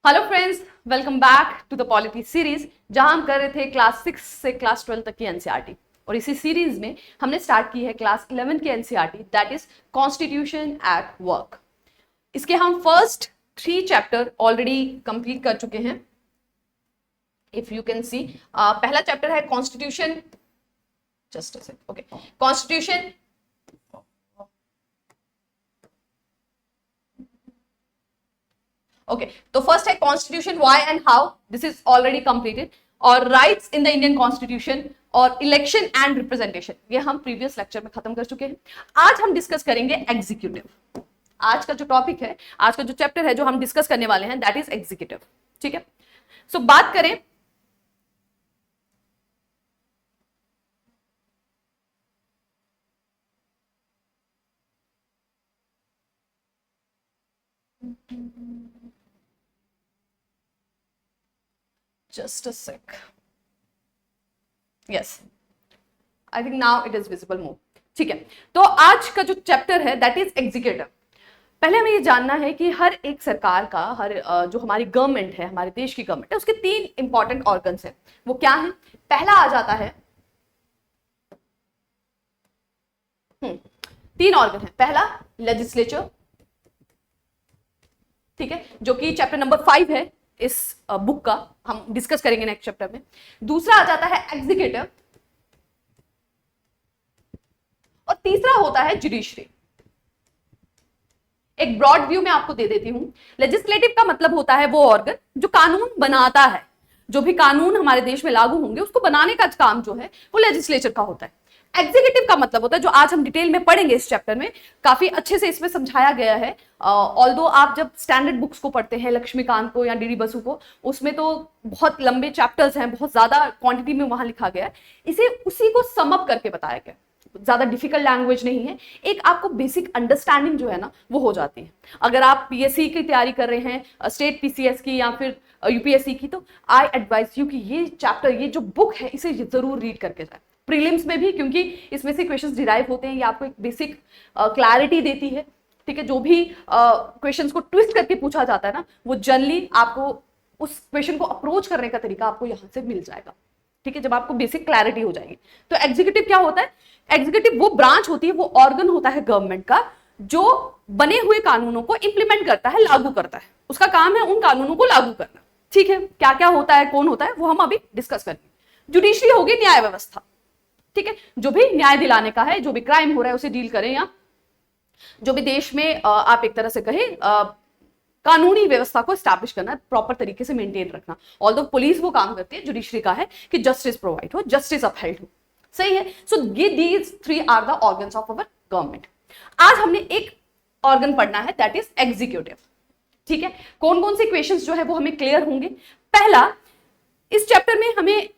Hello friends, welcome back to the polity series, जहां हम कर रहे थे क्लास 6 से क्लास 12 तक की एनसीईआरटी। और इसी सीरीज में हमने स्टार्ट की है क्लास 11 की NCERT, that is constitution at work. इसके हम फर्स्ट 3 चैप्टर ऑलरेडी कंप्लीट कर चुके हैं। इफ यू कैन सी, पहला चैप्टर है constitution, just a second, okay, constitution okay तो फर्स्ट है constitution, why and how, this is already completed. और rights in the Indian constitution और इलेक्शन एंड रिप्रेजेंटेशन, ये हम प्रीवियस लेक्चर में खत्म कर चुके हैं। आज हम डिस्कस करेंगे एग्जीक्यूटिव। आज का जो टॉपिक है, आज का जो चैप्टर है जो हम डिस्कस करने वाले हैं, दैट इज एग्जीक्यूटिव। ठीक है, सो बात करें just a sec, yes, I think now it is visible more। ठीक है, तो आज का जो चैप्टर है दैट इज एग्जीक्यूटिव। पहले हमें ये जानना है कि हर एक सरकार का, जो हमारी गवर्नमेंट है, हमारे देश की गवर्नमेंट है, उसके 3 इंपॉर्टेंट ऑर्गन्स हैं। वो क्या है? पहला आ जाता है, 3 ऑर्गन है। पहला लेजिस्लेचर, ठीक है, जो कि चैप्टर नंबर 5 है इस बुक का, हम डिस्कस करेंगे नेक्स्ट चैप्टर में। दूसरा आ जाता है एग्जीक्यूटिव, और तीसरा होता है जुडिशरी। एक ब्रॉड व्यू में आपको दे देती हूं। लेजिस्लेटिव का मतलब होता है वो ऑर्गन जो कानून बनाता है। जो भी कानून हमारे देश में लागू होंगे उसको बनाने का काम जो है वो लेजिस्लेचर का होता है। एग्जीक्यूटिव का मतलब होता है, जो आज हम डिटेल में पढ़ेंगे इस चैप्टर में, काफी अच्छे से इसमें समझाया गया है। ऑल्दो आप जब स्टैंडर्ड बुक्स को पढ़ते हैं, लक्ष्मीकांत को या डीडी बसु को, उसमें तो बहुत लंबे चैप्टर्स हैं, बहुत ज्यादा क्वांटिटी में वहां लिखा गया है। इसे उसी को सम अप करके बताया गया, ज्यादा डिफिकल्ट लैंग्वेज नहीं है। एक आपको बेसिक अंडरस्टैंडिंग जो है ना वो हो जाती है। अगर आप पीएससी की तैयारी कर रहे हैं, स्टेट पीसीएस की या फिर यूपीएससी की, तो आई एडवाइज यू कि ये चैप्टर, ये जो बुक है, इसे जरूर रीड करके जाए। प्रीलिम्स में भी, क्योंकि इसमें से क्वेश्चंस डिराइव होते हैं, ये आपको एक बेसिक क्लैरिटी देती है। ठीक है, जो भी क्वेश्चंस को ट्विस्ट करके पूछा जाता है ना, वो जनरली आपको उस क्वेश्चन को अप्रोच करने का तरीका आपको यहां से मिल जाएगा। ठीक है, जब आपको बेसिक क्लैरिटी हो जाएगी। तो एग्जीक्यूटिव क्या होता है? एग्जीक्यूटिव वो ब्रांच होती है, वो ऑर्गन होता है गवर्नमेंट का, जो बने हुए कानूनों को इंप्लीमेंट करता है, लागू करता है। उसका काम है उन कानूनों को लागू करना। ठीक है, क्या क्या होता है, कौन होता है, वो हम अभी डिस्कस करेंगे। जुडिशरी होगी न्याय व्यवस्था। ठीक है, जो भी न्याय दिलाने का है, जो भी क्राइम हो रहा है उसे डील करें, या जो भी देश में आप एक तरह से कहें कानूनी व्यवस्था को स्टैब्लिश करना, प्रॉपर तरीके से मेंटेन रखना। ऑल्दो पुलिस वो काम करती है, जुडिशरी का है कि जस्टिस प्रोवाइड हो, जस्टिस अपहेल्ड हो। सही है। सो ये these 3 are the organs of our government. आज हमने एक ऑर्गन पढ़ना है, दैट इज एग्जीक्यूटिव। ठीक है, कौन कौन से क्वेश्चंस जो है वो हमें क्लियर होंगे। पहला, इस चैप्टर में हमें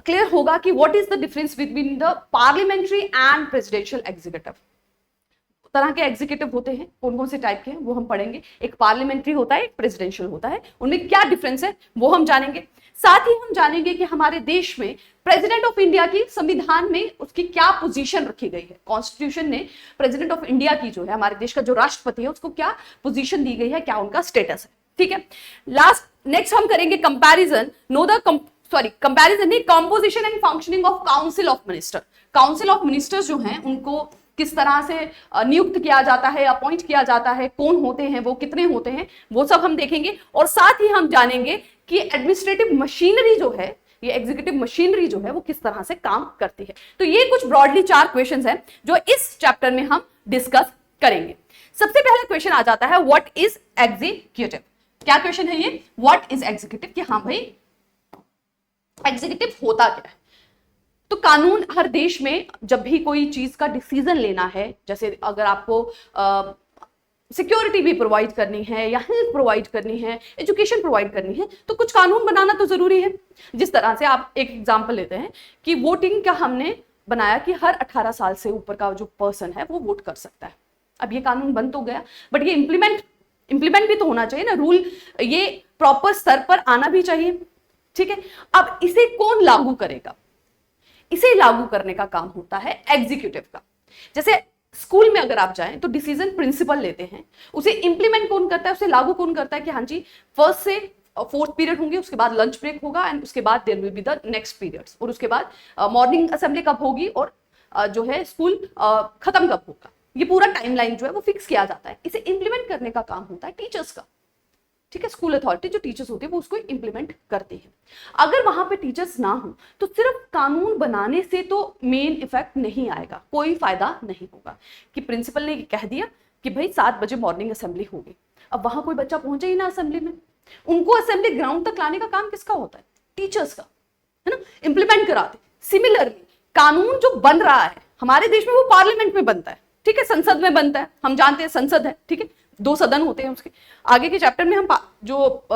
क्लियर होगा कि what is the difference between the parliamentary and presidential executive. तरह के एग्जीक्यूटिव होते हैं, कौन कौन से टाइप के हैं वो हम पढ़ेंगे। एक पार्लियामेंट्री होता है, एक प्रेसिडेंशियल होता है, उनमें क्या डिफरेंस है वो हम जानेंगे। साथ ही हम जानेंगे कि हमारे देश में प्रेसिडेंट ऑफ इंडिया की संविधान में उसकी क्या पोजीशन रखी गई है। कॉन्स्टिट्यूशन ने प्रेसिडेंट ऑफ इंडिया की, जो है हमारे देश का जो राष्ट्रपति है, उसको क्या पोजीशन दी गई है, क्या उनका स्टेटस है। ठीक है, नेक्स्ट हम करेंगे कंपैरिजन, कंपैरिजन नहीं, composition and functioning of council of minister. Council of ministers जो हैं उनको किस तरह से नियुक्त किया जाता है, अपॉइंट किया जाता है, कौन होते हैं वो, कितने होते हैं, वो सब हम देखेंगे। और साथ ही हम जानेंगे कि एडमिनिस्ट्रेटिव मशीनरी जो है, ये एग्जीक्यूटिव मशीनरी जो है वो किस तरह से काम करती है। तो ये कुछ ब्रॉडली 4 क्वेश्चंस हैं जो इस चैप्टर में हम डिस्कस करेंगे। सबसे पहला क्वेश्चन आ जाता है, व्हाट इज एग्जीक्यूटिव। क्या क्वेश्चन है ये? व्हाट इज एग्जीक्यूटिव, कि हाँ भाई एग्जीक्यूटिव होता क्या है। तो कानून, हर देश में जब भी कोई चीज का डिसीजन लेना है, जैसे अगर आपको सिक्योरिटी भी प्रोवाइड करनी है, या हेल्थ प्रोवाइड करनी है, एजुकेशन प्रोवाइड करनी है, तो कुछ कानून बनाना तो जरूरी है। जिस तरह से आप एक एग्जांपल लेते हैं कि वोटिंग का हमने बनाया कि हर 18 साल से ऊपर का जो पर्सन है वो वोट कर सकता है। अब ये कानून बन तो गया, बट ये इंप्लीमेंट भी तो होना चाहिए ना, रूल ये प्रॉपर स्तर पर आना भी चाहिए। ठीक है, अब इसे कौन लागू करेगा? इसे लागू करने का काम होता है एग्जीक्यूटिव का। जैसे स्कूल में अगर आप जाएं तो डिसीजन प्रिंसिपल लेते हैं, उसे इंप्लीमेंट कौन करता है, उसे लागू कौन करता है कि हाँ जी 1st से फोर्थ पीरियड होंगे, उसके बाद लंच ब्रेक होगा एंड उसके बाद there will be the next periods, और उसके बाद मॉर्निंग असेंबली कब होगी और जो है स्कूल खत्म कब होगा, ये पूरा टाइमलाइन जो है वो फिक्स किया जाता है। इसे इंप्लीमेंट करने का काम होता है टीचर्स का, ठीक है। स्कूल अथॉरिटी जो टीचर्स होते हैं वो उसको इंप्लीमेंट करते हैं। अगर वहां पे टीचर्स ना हो तो सिर्फ कानून बनाने से तो मेन इफेक्ट नहीं आएगा, कोई फायदा नहीं होगा कि प्रिंसिपल ने कह दिया कि भाई 7 बजे मॉर्निंग असेंबली होगी, अब वहां कोई बच्चा पहुंचे ही ना असेंबली में, उनको असेंबली ग्राउंड तक लाने का काम किसका होता है? टीचर्स का, है ना, इंप्लीमेंट कराते। सिमिलरली कानून जो बन रहा है हमारे देश में वो पार्लियामेंट में बनता है, ठीक है, संसद में बनता है, हम जानते हैं संसद है, ठीक है, 2 सदन होते हैं उसके। आगे के चैप्टर में हम जो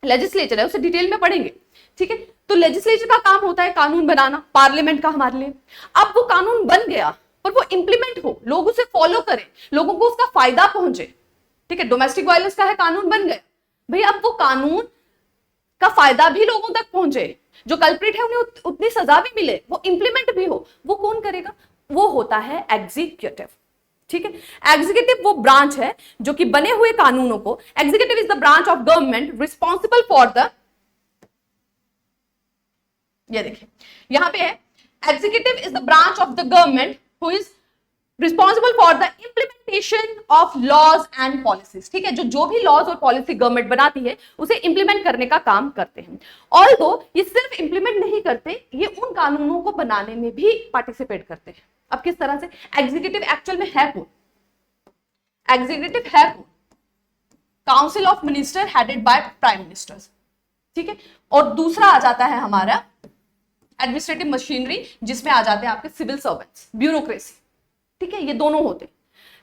लेजिस्लेचर है उसे डिटेल में पढ़ेंगे, ठीक है। तो लेजिस्लेचर का काम होता है कानून बनाना, पार्लियामेंट का हमारे लिए। अब वो कानून बन गया पर वो इंप्लीमेंट हो, लोग उसे फॉलो करें, लोगों को उसका फायदा पहुंचे, ठीक है। डोमेस्टिक वायलेंस का है, कानून बन गया भाई, अब वो कानून का फायदा भी लोगों तक पहुंचे, जो कल्प्रिट है उन्हें उतनी सजा भी मिले, वो इंप्लीमेंट भी हो, वो कौन करेगा? वो होता है एग्जीक्यूटिव, ठीक है। एग्जीक्यूटिव वो ब्रांच है जो कि बने हुए कानूनों को, executive is the branch of government responsible for the, ये देखिए यहां पे है, executive is the branch of the government who is responsible for the implementation of laws and policies, ठीक है। जो भी लॉज और पॉलिसी गवर्नमेंट बनाती है उसे इंप्लीमेंट करने का काम करते हैं। ऑल्दो ये सिर्फ इंप्लीमेंट नहीं करते, ये उन कानूनों को बनाने में भी पार्टिसिपेट करते हैं। अब किस तरह से? एग्जीक्यूटिव एक्चुअल में है कौन? एग्जीक्यूटिव है कौन? Council of minister headed by prime minister, ठीक है। और दूसरा आ जाता है हमारा एडमिनिस्ट्रेटिव मशीनरी, जिसमें आ जाते हैं आपके सिविल सर्वेंट्स, ब्यूरोक्रेसी, ठीक है। ये दोनों होते हैं।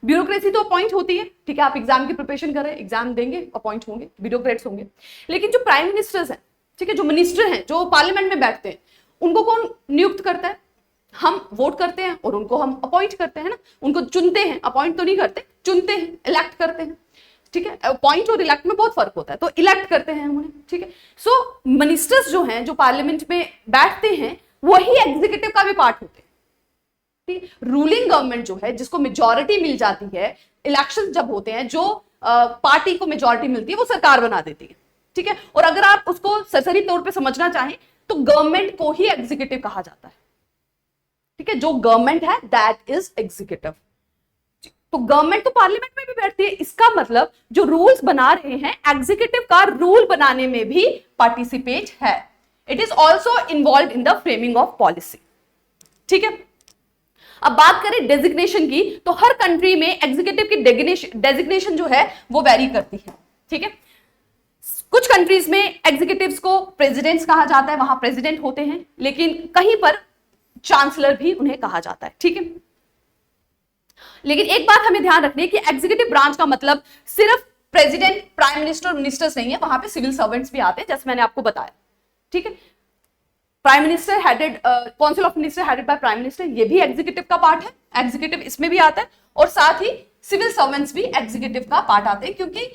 ब्यूरोक्रेसी तो अपॉइंट होती है, ठीक है, आप एग्जाम की प्रिपरेशन कर रहे हैं, एग्जाम देंगे, अपॉइंट होंगे, ब्यूरोक्रेट्स होंगे। लेकिन जो प्राइम मिनिस्टर्स हैं, ठीक है, जो मिनिस्टर हैं, जो पार्लियामेंट में बैठते हैं, उनको कौन नियुक्त करता है? हम वोट करते हैं और उनको हम अपॉइंट करते हैं ना, उनको चुनते हैं, अपॉइंट तो नहीं करते, चुनते हैं, इलेक्ट करते हैं, ठीक है। अपॉइंट और इलेक्ट में बहुत फर्क होता है, तो इलेक्ट करते हैं उन्हें, ठीक है। सो मिनिस्टर्स जो हैं, जो पार्लियामेंट में बैठते हैं, वही एग्जीक्यूटिव का भी पार्ट होते हैं। रूलिंग गवर्नमेंट जो है, जिसको मेजॉरिटी मिल जाती है, इलेक्शन जब होते हैं, जो पार्टी को मेजॉरिटी मिलती है वो सरकार बना देती है, ठीक है। और अगर आप उसको सरसरी तौर पे समझना चाहें तो गवर्नमेंट को ही एग्जीक्यूटिव कहा जाता है, ठीक है। जो गवर्नमेंट है दैट इज एग्जीक्यूटिव। तो गवर्नमेंट तो पार्लियामेंट में भी बैठती है, इसका मतलब जो रूल्स बना रहे हैं, एग्जीक्यूटिव का रूल बनाने में भी पार्टिसिपेट है। It is also involve in the framing of policy, ठीक है। अब बात करें डेजिग्नेशन की, तो हर कंट्री में एग्जीक्यूटिव की डेजिग्नेशन जो है वो वेरी करती है, ठीक है। कुछ कंट्रीज में एग्जीक्यूटिव्स को प्रेसिडेंट्स कहा जाता है, वहां प्रेसिडेंट होते हैं, लेकिन कहीं पर चांसलर भी उन्हें कहा जाता है, ठीक है। लेकिन एक बात हमें ध्यान रखनी है कि एग्जीक्यूटिव ब्रांच का मतलब सिर्फ प्रेसिडेंट, प्राइम मिनिस्टर और मिनिस्टर्स नहीं है, वहां पे सिविल सर्वेंट्स भी आते हैं, जैसे मैंने आपको बताया, ठीक है। Prime minister headed, council of minister headed by prime minister, ये भी एग्जीक्यूटिव का पार्ट है, एग्जीक्यूटिव इसमें भी आता है। और साथ ही सिविल सर्वेंट्स भी एग्जीक्यूटिव का पार्ट आते हैं, क्योंकि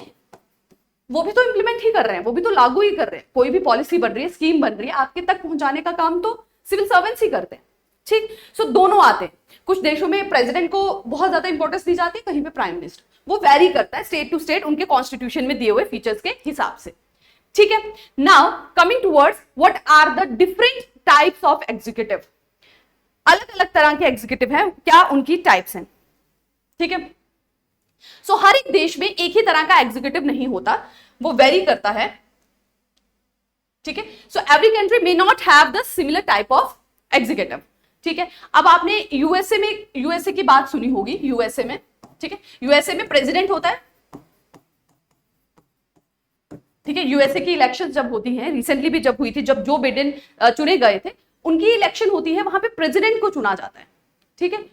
वो भी तो इंप्लीमेंट ही कर रहे हैं, वो भी तो लागू ही कर रहे हैं। कोई भी पॉलिसी बन रही है, स्कीम बन रही है, आपके तक पहुंचाने का काम तो सिविल सर्वेंट्स ही करते हैं, ठीक। सो दोनों आते हैं। कुछ देशों में प्रेसिडेंट को बहुत ज्यादा इंपॉर्टेंस दी जाती है, कहीं पे प्राइम मिनिस्टर, वो वेरी करता है स्टेट टू स्टेट, उनके कॉन्स्टिट्यूशन में दिए हुए फीचर्स के हिसाब से, ठीक है। Now coming towards what are the different types of executive. अलग अलग तरह के एग्जीक्यूटिव हैं, क्या उनकी टाइप्स हैं, ठीक है। सो हर एक देश में एक ही तरह का एग्जीक्यूटिव नहीं होता, वो वेरी करता है, ठीक है। So every country may not have the similar type of executive, ठीक है। अब आपने यूएसए की बात सुनी होगी, यूएसए में, ठीक है, यूएसए में प्रेसिडेंट होता है, ठीक है। यूएसए की इलेक्शंस जब होती हैं, रिसेंटली भी जब हुई थी, जब जो बाइडेन चुने गए थे, उनकी इलेक्शन होती है, वहां पे प्रेसिडेंट को चुना जाता है, ठीक है।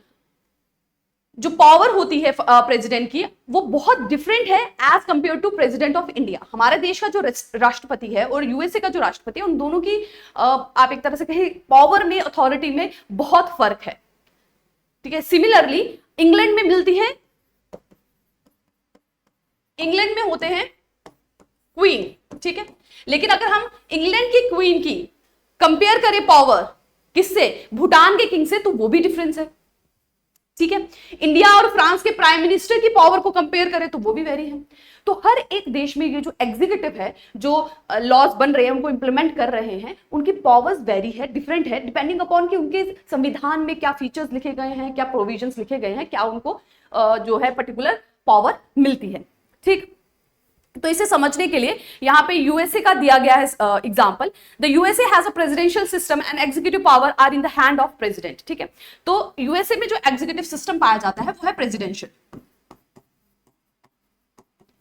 जो पावर होती है प्रेसिडेंट की, वो बहुत डिफरेंट है as compare to president of India. हमारे देश का जो राष्ट्रपति है और यूएसए का जो राष्ट्रपति है, उन दोनों की आप एक तरह से कहें पावर में, अथॉरिटी में बहुत फर्क है, ठीक है। सिमिलरली इंग्लैंड में मिलती है, इंग्लैंड में होते हैं क्वीन, ठीक है। लेकिन अगर हम इंग्लैंड की क्वीन की कंपेयर करें पावर किससे, भूटान के किंग से, तो वो भी डिफरेंस है, ठीक है। इंडिया और फ्रांस के प्राइम मिनिस्टर की पावर को कंपेयर करें तो वो भी वेरी है। तो हर एक देश में ये जो एग्जीक्यूटिव है, जो लॉज बन रहे हैं, उनको इंप्लीमेंट कर रहे हैं, उनकी पावर्स वेरी है, डिफरेंट है, डिपेंडिंग अपॉन कि उनके संविधान में क्या फीचर्स लिखे गए हैं, क्या प्रोविजंस लिखे गए हैं, क्या उनको जो है पर्टिकुलर पावर मिलती है। ठीक, तो इसे समझने के लिए यहां पे यूएसए का दिया गया है example. The USA has a presidential system and executive power are in the hand of president. ठीक है, तो यूएसए में जो एग्जीक्यूटिव सिस्टम पाया जाता है वो है प्रेसिडेंशियल,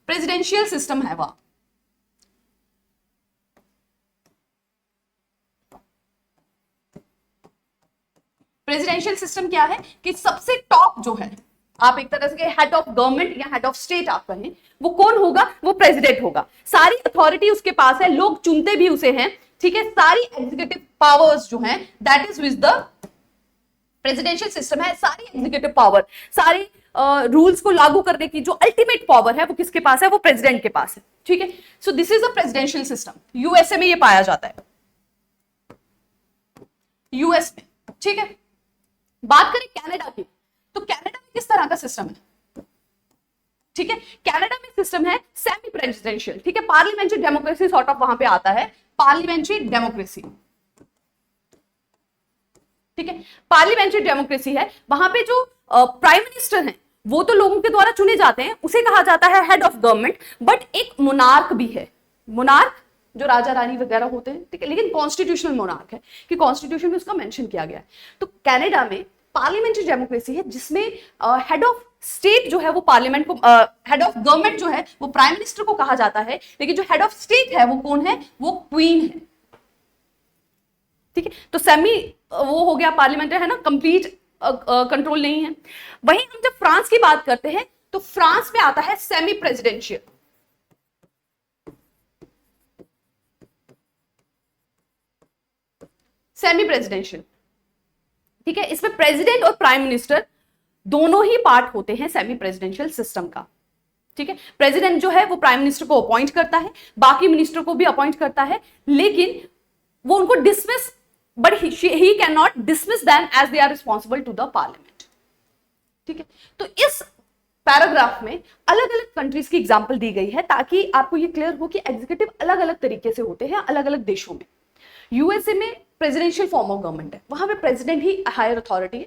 प्रेसिडेंशियल सिस्टम है वह। प्रेसिडेंशियल सिस्टम क्या है कि सबसे टॉप जो है, आप एक तरह से हेड ऑफ गवर्नमेंट या हेड ऑफ स्टेट आप कहें, वो कौन होगा? वो प्रेसिडेंट होगा। सारी अथॉरिटी उसके पास है, लोग चुनते भी उसे हैं। ठीक है, सारी एग्जीक्यूटिव पावर्स जो हैं that is with the presidential system है। सारी एग्जीक्यूटिव पावर, सारी रूल्स को लागू करने की जो अल्टीमेट पावर है वो किसके पास है? वो प्रेसिडेंट के पास है। ठीक है, so this is a presidential system. USA में ये पाया जाता है, यूएस में। ठीक है, बात करें कनाडा की, तो कनाडा में किस तरह का सिस्टम है? ठीक है, कनाडा में सिस्टम है सेमी प्रेसिडेंशियल। ठीक है, पार्लियामेंट्री डेमोक्रेसी सॉर्ट ऑफ वहां पे आता है, पार्लियामेंट्री डेमोक्रेसी। ठीक है, पार्लियामेंट्री डेमोक्रेसी है। वहां पे जो प्राइम मिनिस्टर हैं वो तो लोगों के द्वारा चुने जाते हैं, उसे कहा जाता है हेड ऑफ गवर्नमेंट, बट एक मोनार्क भी है। मोनार्क जो राजा रानी वगैरह होते हैं, ठीक है, लेकिन कॉन्स्टिट्यूशनल मोनार्क है कि कॉन्स्टिट्यूशन में उसका मेंशन किया गया है। तो कनाडा में पार्लियामेंट्री डेमोक्रेसी है जिसमें हेड ऑफ स्टेट जो है वो पार्लियामेंट को, हेड ऑफ गवर्नमेंट जो है वो प्राइम मिनिस्टर को कहा जाता है, लेकिन जो हेड ऑफ स्टेट है वो कौन है? वो क्वीन है। ठीक है, तो सेमी वो हो गया पार्लियामेंट्री, है ना, कंप्लीट कंट्रोल नहीं है। वहीं हम जब फ्रांस की बात करते हैं तो फ्रांस में आता है सेमी प्रेसिडेंशियल। सेमी प्रेसिडेंशियल, ठीक है, इसमें प्रेसिडेंट और प्राइम मिनिस्टर दोनों ही पार्ट होते हैं सेमी प्रेसिडेंशियल सिस्टम का। ठीक है, प्रेसिडेंट जो है वो प्राइम मिनिस्टर को अपॉइंट करता है, बाकी मिनिस्टर को भी अपॉइंट करता है, लेकिन वो उनको dismiss, but he can not dismiss them as they are responsible to the parliament. ठीक है, तो इस पैराग्राफ में अलग अलग कंट्रीज की एग्जांपल दी गई है ताकि आपको ये क्लियर हो कि एग्जीक्यूटिव अलग अलग तरीके से होते हैं अलग अलग देशों में। यूएसए में प्रेसिडेंशियल फॉर्म ऑफ गवर्नमेंट है, वहां पे प्रेसिडेंट ही हायर अथॉरिटी है,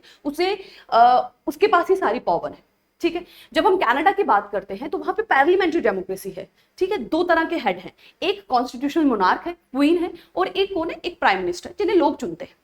उसके पास ही सारी पावर है। ठीक है, जब हम कनाडा की बात करते हैं तो वहां पे पार्लियामेंट्री डेमोक्रेसी है। ठीक है, दो तरह के हेड हैं, एक कॉन्स्टिट्यूशनल मोनार्क है, क्वीन है, और एक कौन है? एक प्राइम मिनिस्टर जिन्हें लोग चुनते हैं।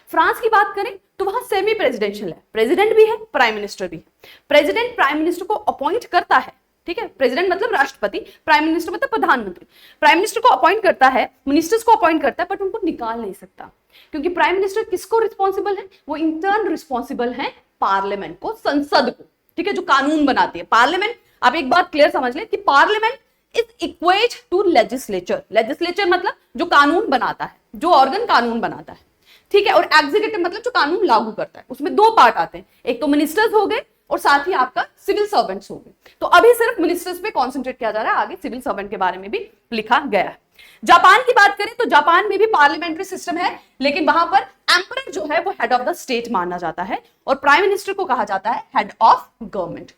फ्रांस की बात करें तो वहां सेमी प्रेसिडेंशियल है, प्रेसिडेंट भी है, प्राइम मिनिस्टर भी है। प्रेसिडेंट प्राइम मिनिस्टर को अपॉइंट करता है। ठीक है, प्रेसिडेंट मतलब राष्ट्रपति, प्राइम मिनिस्टर मतलब प्रधानमंत्री। प्राइम मिनिस्टर को अपॉइंट करता है, मिनिस्टर्स को अपॉइंट करता है, बट उनको निकाल नहीं सकता, क्योंकि प्राइम मिनिस्टर किसको रिस्पॉन्सिबल है? वो इंटर्न रिस्पॉन्सिबल है पार्लियामेंट को, संसद को। ठीक है, जो कानून बनाती है पार्लियामेंट। आप एक बात क्लियर समझ लें कि parliament is equate to legislature. Legislature मतलब जो कानून बनाता है, जो ऑर्गन कानून बनाता है। ठीक है, और एग्जीक्यूटिव मतलब जो कानून लागू करता है। उसमें दो पार्ट आते हैं, एक तो मिनिस्टर्स हो गए और साथ ही आपका सिविल सर्वेंट्स हो गए। तो अभी सिर्फ मिनिस्टर्स पे कॉन्सेंट्रेट किया जा रहा है, आगे सिविल सर्वेंट के बारे में भी लिखा गया है। जापान की बात करें तो जापान में भी पार्लियामेंट्री सिस्टम है, लेकिन वहां पर एम्परर जो है वो हेड ऑफ द स्टेट माना जाता है और प्राइम मिनिस्टर को कहा जाता है head of government.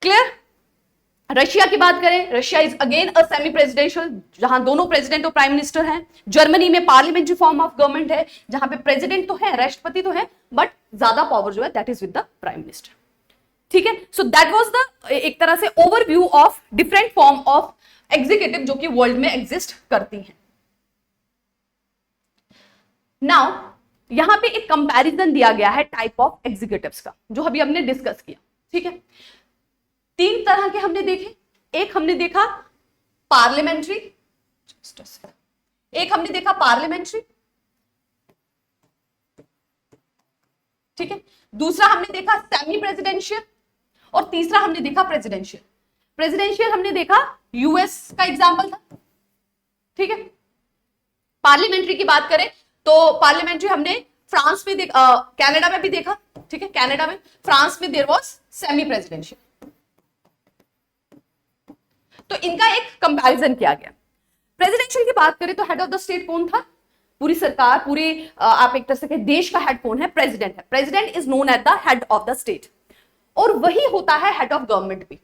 Clear? Russia की बात करें, Russia is again a semi presidential, जहां दोनों प्रेसिडेंट और प्राइम मिनिस्टर हैं। जर्मनी में पार्लियामेंट्री फॉर्म ऑफ गवर्नमेंट है, जहां पे प्रेसिडेंट तो है, राष्ट्रपति तो है, बट ज्यादा पावर जो है that is with the prime minister. ठीक है, सो दैट वाज द एक तरह से overview of different form of executive जो कि वर्ल्ड में एग्जिस्ट करती हैं। नाउ यहां पे एक कंपैरिजन दिया गया है टाइप ऑफ एग्जीक्यूटिव्स का, जो अभी हमने डिस्कस किया। ठीक है, तीन तरह के हमने देखे। एक हमने देखा पार्लियामेंट्री, एक हमने देखा पार्लियामेंट्री, ठीक है, दूसरा हमने देखा सेमी प्रेसिडेंशियल, और तीसरा हमने देखा प्रेसिडेंशियल। प्रेसिडेंशियल हमने देखा यूएस का एग्जांपल था। ठीक है, पार्लियामेंट्री की बात करें तो पार्लियामेंट्री हमने फ्रांस में देखा, कनाडा में भी देखा। ठीक है, कनाडा में, फ्रांस में देयर वाज सेमी प्रेसिडेंशियल। तो इनका एक कंपैरिजन किया गया। प्रेसिडेंशियल की बात करें तो हेड ऑफ द स्टेट कौन था? पूरी सरकार, पूरे आप एक तरह से देश का हेड कौन है? प्रेसिडेंट है। President is known as the head of the state, और वही होता है हेड ऑफ गवर्नमेंट भी।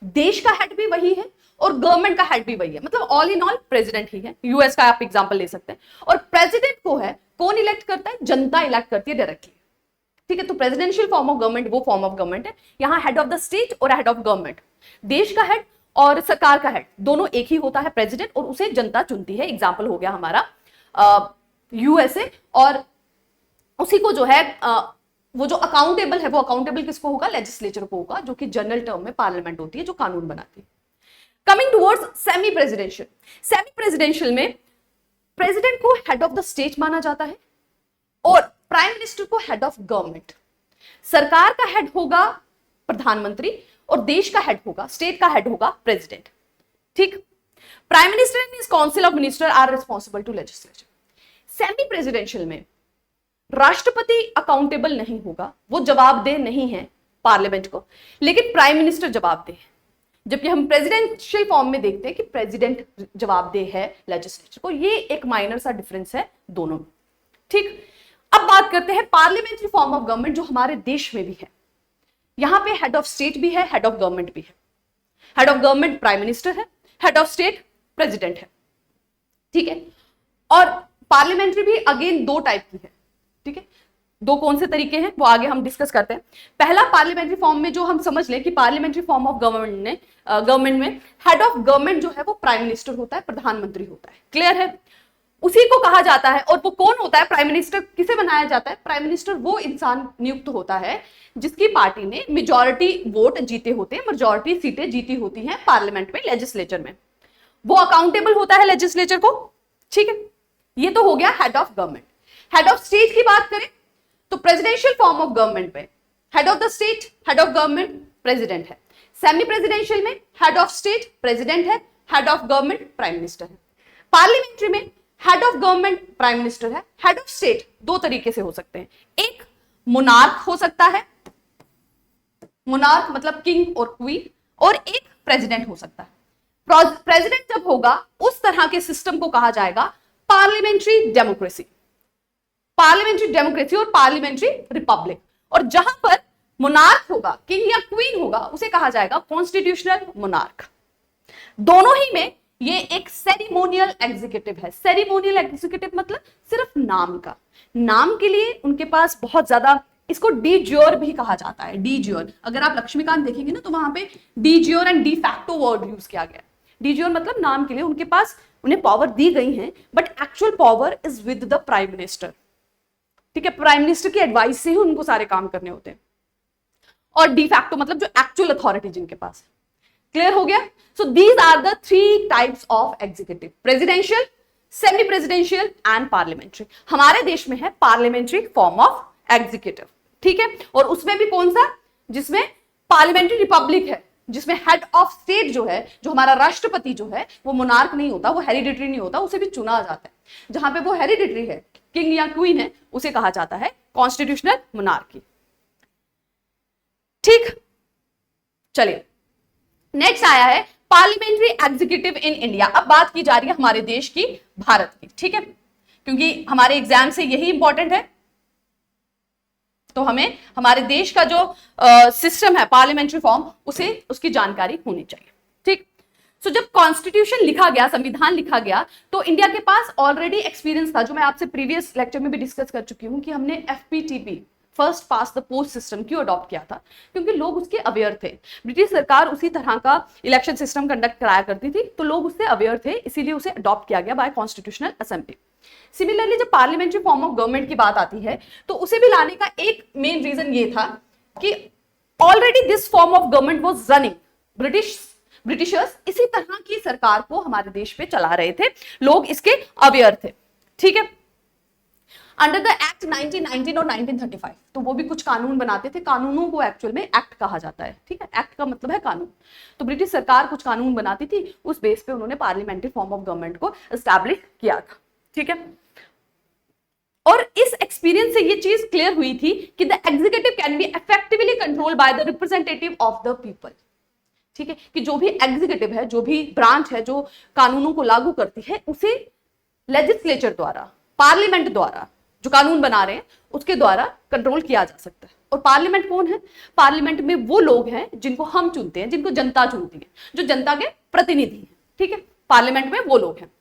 देश का हेड भी वही है और गवर्नमेंट का हेड भी वही है, मतलब ऑल इन ऑल प्रेसिडेंट ही है। यूएस का आप एग्जांपल ले सकते हैं। और प्रेसिडेंट को है कौन इलेक्ट करता है? जनता इलेक्ट करती है डायरेक्टली, ठीक है। तो प्रेसिडेंशियल फॉर्म ऑफ गवर्नमेंट वो फॉर्म ऑफ गवर्नमेंट है। यहाँ हेड ऑफ द स्टेट और हेड ऑफ गवर्नमेंट, देश का हेड और सरकार का हेड दोनों एक ही होता है, प्रेसिडेंट, और उसे जनता चुनती है। एग्जाम्पल हो गया हमारा यूएसए, और उसी को जो है वो जो अकाउंटेबल है, वो अकाउंटेबल किसको होगा? लेजिस्लेचर को होगा, जो कि जनरल टर्म में पार्लियामेंट होती है, जो कानून बनाती है। Coming towards semi presidential, semi presidential में प्रेसिडेंट को हेड ऑफ द स्टेट माना जाता है और प्राइम मिनिस्टर को हेड ऑफ गवर्नमेंट। सरकार का हेड होगा प्रधानमंत्री और देश का हेड होगा, स्टेट का हेड होगा प्रेसिडेंट, ठीक। Prime minister and his council of minister are responsible to legislature. Semi presidential में राष्ट्रपति अकाउंटेबल नहीं होगा, वो जवाबदेह नहीं है पार्लियामेंट को, लेकिन प्राइम मिनिस्टर जवाबदेह है। जबकि हम प्रेसिडेंशियल फॉर्म में देखते हैं कि प्रेसिडेंट जवाबदेह है लेजिस्लेचर को। ये एक माइनर सा डिफरेंस है दोनों में, ठीक। अब बात करते हैं पार्लियामेंट्री फॉर्म ऑफ गवर्नमेंट जो हमारे देश में भी है। यहां पे हेड ऑफ स्टेट भी है, हेड ऑफ गवर्नमेंट भी है। Head of government prime minister है, हेड ऑफ स्टेट प्रेसिडेंट है, ठीक है। और पार्लियामेंट्री भी अगेन दो टाइप की है, ठीक है। दो कौन से तरीके हैं वो आगे हम डिस्कस करते हैं। पहला पार्लियामेंट्री फॉर्म में जो हम समझ लें कि पार्लियामेंट्री फॉर्म ऑफ गवर्नमेंट में हेड ऑफ गवर्नमेंट जो है वो प्राइम मिनिस्टर होता है, प्रधानमंत्री होता है, क्लियर है। उसी को कहा जाता है, और वो कौन होता है? प्राइम मिनिस्टर किसे बनाया जाता है? प्राइम मिनिस्टर वो इंसान नियुक्त होता है जिसकी पार्टी ने मेजॉरिटी वोट जीते होते हैं, मेजॉरिटी सीटें जीती होती हैं पार्लियामेंट में, लेजिस्लेचर में। वो अकाउंटेबल होता है लेजिस्लेचर को, ठीक है। ये तो हो गया head of government. Head of state की बात करें तो प्रेसिडेंशियल फॉर्म ऑफ गवर्नमेंट में head of the state, head of government president है। सेमी प्रेसिडेंशियल में हेड ऑफ स्टेट प्रेसिडेंट है, head of government prime minister है। पार्लियामेंट्री में head of government prime minister है, हेड ऑफ स्टेट दो तरीके से हो सकते हैं। एक मोनार्क हो सकता है, मोनार्क मतलब किंग और क्वीन, और एक प्रेसिडेंट हो सकता है। प्रेसिडेंट जब होगा उस तरह के सिस्टम को कहा जाएगा पार्लियामेंट्री डेमोक्रेसी, पार्लियामेंट्री डेमोक्रेसी और पार्लियामेंट्री रिपब्लिक। और जहां पर मोनार्क होगा, किंग या क्वीन होगा, उसे कहा जाएगा कॉन्स्टिट्यूशनल मोनार्क। दोनों ही में ये एक सेरिमोनियल एग्जीक्यूटिव है। सेरिमोनियल एग्जीक्यूटिव मतलब सिर्फ नाम का, नाम के लिए उनके पास बहुत ज्यादा, इसको डी ज्योर भी कहा जाता है। डी ज्योर, अगर आप लक्ष्मीकांत देखेंगे ना तो वहां पे D jure and de facto word use किया गया। डी ज्योर मतलब नाम के लिए उनके पास, उन्हें पावर दी गई है, but actual power is with the prime minister, ठीक है। प्राइम मिनिस्टर की एडवाइस से ही उनको सारे काम करने होते हैं। और डी फैक्टो मतलब जो एक्चुअल अथॉरिटी जिनके पास है। क्लियर हो गया? So these are the three types of executive, presidential, semi presidential and parliamentary. हमारे देश में है पार्लियामेंट्री फॉर्म ऑफ एग्जीक्यूटिव, ठीक है। और उसमें भी कौन सा? जिसमें पार्लियामेंट्री रिपब्लिक है, जिसमें हेड ऑफ स्टेट जो है, जो हमारा राष्ट्रपति जो है, वो मोनार्क नहीं होता, वो हेरिडिटरी नहीं होता, उसे भी चुना जाता है। जहां पे वो हेरिडिटरी है, किंग या क्वीन है, उसे कहा जाता है कॉन्स्टिट्यूशनल मोनार्की, ठीक। चलिए नेक्स्ट आया है पार्लियामेंट्री एग्जीक्यूटिव इन इंडिया। अब बात की जा रही है हमारे देश की, भारत की, ठीक है, क्योंकि हमारे एग्जाम से यही इंपॉर्टेंट है। तो हमें हमारे देश का जो सिस्टम है पार्लियामेंट्री फॉर्म, उसे उसकी जानकारी होनी चाहिए, ठीक। सो जब कॉन्स्टिट्यूशन लिखा गया, संविधान लिखा गया, तो इंडिया के पास ऑलरेडी एक्सपीरियंस था, जो मैं आपसे प्रीवियस लेक्चर में भी डिस्कस कर चुकी हूं कि हमने FPTP, first pass the post system क्यों अडॉप्ट किया था? क्योंकि लोग उसके अवेयर थे। ब्रिटिश सरकार उसी तरह का इलेक्शन सिस्टम कंडक्ट कराया करती थी, तो लोग उससे अवेयर थे, इसीलिए उसे अडॉप्ट किया गया बाय कॉन्स्टिट्यूशनल असेंबली। सिमिलरली जब पार्लियामेंट्री फॉर्म ऑफ गवर्नमेंट की बात आती है, तो उसे भी लाने का एक मेन रीजन ये था कि already this form of government was running. Britishers इसी तरह की सरकार को हमारे देश पे चला रहे थे, लोग इसके अवेयर थे, ठीक है। अंडर द एक्ट 1919 और 1935, तो वो भी कुछ कानून बनाते थे। कानूनों को एक्चुअल में एक्ट कहा जाता है, ठीक है। एक्ट का मतलब है कानून। तो ब्रिटिश सरकार कुछ कानून बनाती थी, उस बेस पे उन्होंने पार्लियामेंट्री फॉर्म ऑफ गवर्नमेंट को एस्टैब्लिश किया था, ठीक है। और इस एक्सपीरियंस से ये चीज क्लियर हुई थी कि the executive can be effectively controlled by the representative of the people, ठीक है। कि जो भी एग्जीक्यूटिव है, जो भी ब्रांच है जो कानूनों को लागू करती है, उसे लेजिस्लेचर द्वारा, पार्लियामेंट द्वारा, जो कानून बना रहे हैं उसके द्वारा कंट्रोल किया जा सकता है, और पार्लियामेंट कौन है? पार्लियामेंट में वो लोग हैं जिनको हम चुनते हैं, जिनको जनता चुनती है, जो जनता के प्रतिनिधि हैं, ठीक है, पार्लियामेंट में वो लोग हैं।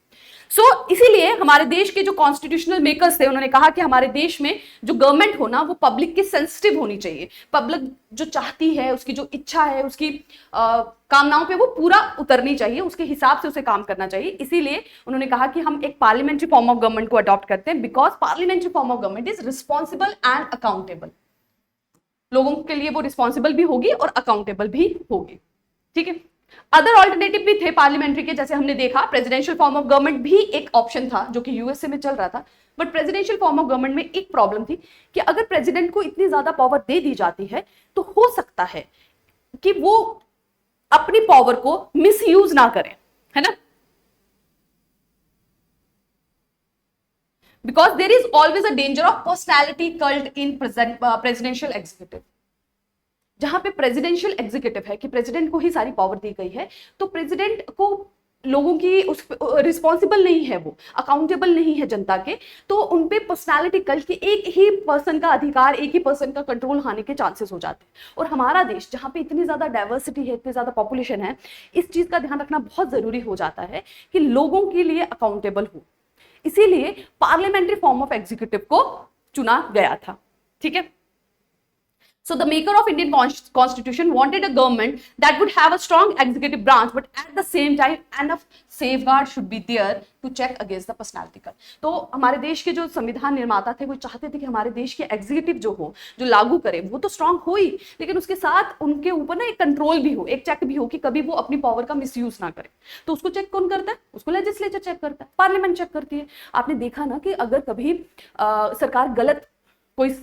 इसीलिए हमारे देश के जो कॉन्स्टिट्यूशनल मेकर्स थे, उन्होंने कहा कि हमारे देश में जो गवर्नमेंट हो ना, वो पब्लिक की सेंसिटिव होनी चाहिए, पब्लिक जो चाहती है, उसकी जो इच्छा है, उसकी कामनाओं पे वो पूरा उतरनी चाहिए, उसके हिसाब से उसे काम करना चाहिए। इसीलिए उन्होंने कहा कि हम एक पार्लियामेंट्री फॉर्म ऑफ गवर्नमेंट को अडॉप्ट करते हैं, because parliamentary form of government is responsible and accountable. लोगों के लिए वो रिस्पॉन्सिबल भी होगी और अकाउंटेबल भी होगी, ठीक है। अदर ऑल्टरनेटिव भी थे पार्लियामेंट्री के, जैसे हमने देखा प्रेसिडेंशियल फॉर्म ऑफ गवर्नमेंट भी एक ऑप्शन था जो कि यूएसए में चल रहा था। But presidential form of government में एक प्रॉब्लम थी कि अगर प्रेसिडेंट को इतनी ज्यादा पावर दे दी जाती है तो हो सकता है कि वो अपनी पावर को मिसयूज ना करें, है ना, because there is always a danger of personality cult in presidential executive. जहां पे प्रेसिडेंशियल एग्जीक्यूटिव है कि प्रेसिडेंट को ही सारी पावर दी गई है, तो प्रेसिडेंट को लोगों की उस रिस्पॉन्सिबल नहीं है, वो अकाउंटेबल नहीं है जनता के, तो उनपे पर्सनालिटी कल्ट की एक ही पर्सन का अधिकार, एक ही पर्सन का कंट्रोल आने के चांसेस हो जाते हैं। और हमारा देश जहां पे इतनी ज्यादा डाइवर्सिटी है, इतनी ज्यादा पॉपुलेशन है, इस चीज का ध्यान रखना बहुत जरूरी हो जाता है कि लोगों के लिए अकाउंटेबल हो। इसीलिए पार्लियामेंट्री फॉर्म ऑफ एग्जीक्यूटिव को चुना गया था, ठीक है। So the maker of Indian Constitution wanted a government that would have a strong executive branch, but at the same time enough safeguard should be there to check against the personality cult. तो हमारे देश के जो संविधान निर्माता थे वो चाहते थे कि हमारे देश के एग्जीक्यूटिव जो हो, जो लागू करे, वो तो स्ट्रांग हो ही, लेकिन उसके साथ उनके ऊपर ना एक कंट्रोल भी हो, एक चेक भी हो कि कभी वो अपनी पावर का मिसयूज ना करे। तो उसको चेक कौन करता है? उसको लेजिस्लेचर चेक करता है, पार्लियामेंट चेक करती है। आपने देखा ना कि अगर कभी सरकार गलत कोई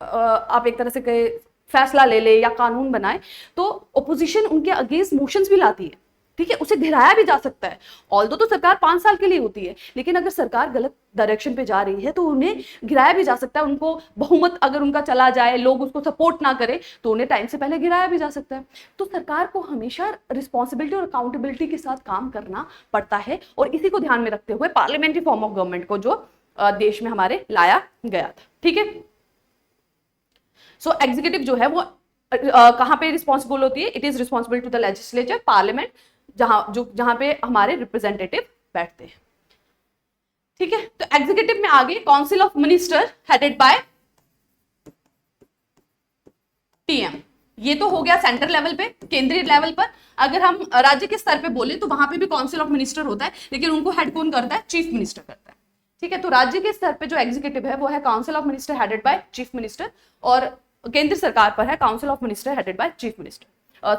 आप एक तरह से कहे फैसला ले ले या कानून बनाए, तो ओपोजिशन उनके अगेंस्ट मोशंस भी लाती है, ठीक है, उसे गिराया भी जा सकता है। ऑल्दो तो सरकार 5 साल के लिए होती है, लेकिन अगर सरकार गलत डायरेक्शन पे जा रही है तो उन्हें गिराया भी जा सकता है। उनको बहुमत अगर उनका चला जाए, लोग उसको सपोर्ट ना करें, तो उन्हें टाइम से पहले गिराया भी जा सकता है। तो सरकार को हमेशा रिस्पॉन्सिबिलिटी और अकाउंटेबिलिटी के साथ काम करना पड़ता है, और इसी को ध्यान में रखते हुए पार्लियामेंट्री फॉर्म ऑफ गवर्नमेंट को जो देश में हमारे लाया गया था, ठीक है। सो एग्जीक्यूटिव जो है वो कहां पे रिस्पॉन्सिबल होती है? It is responsible to the legislature, parliament, जहां पे हमारे रिप्रेजेंटेटिव बैठते हैं, ठीक है। तो एग्जीक्यूटिव में आगे council of minister headed by PM. ये तो हो गया सेंट्रल लेवल पे, केंद्रीय लेवल पर। अगर हम राज्य के स्तर पे बोले तो वहां पे भी काउंसिल ऑफ मिनिस्टर होता है, लेकिन उनको हेड कौन करता है? चीफ मिनिस्टर करता है, ठीक है। तो राज्य के स्तर पे जो एग्जीक्यूटिव है वो है council of minister headed by chief minister, और केंद्र सरकार पर है council of minister headed by chief minister,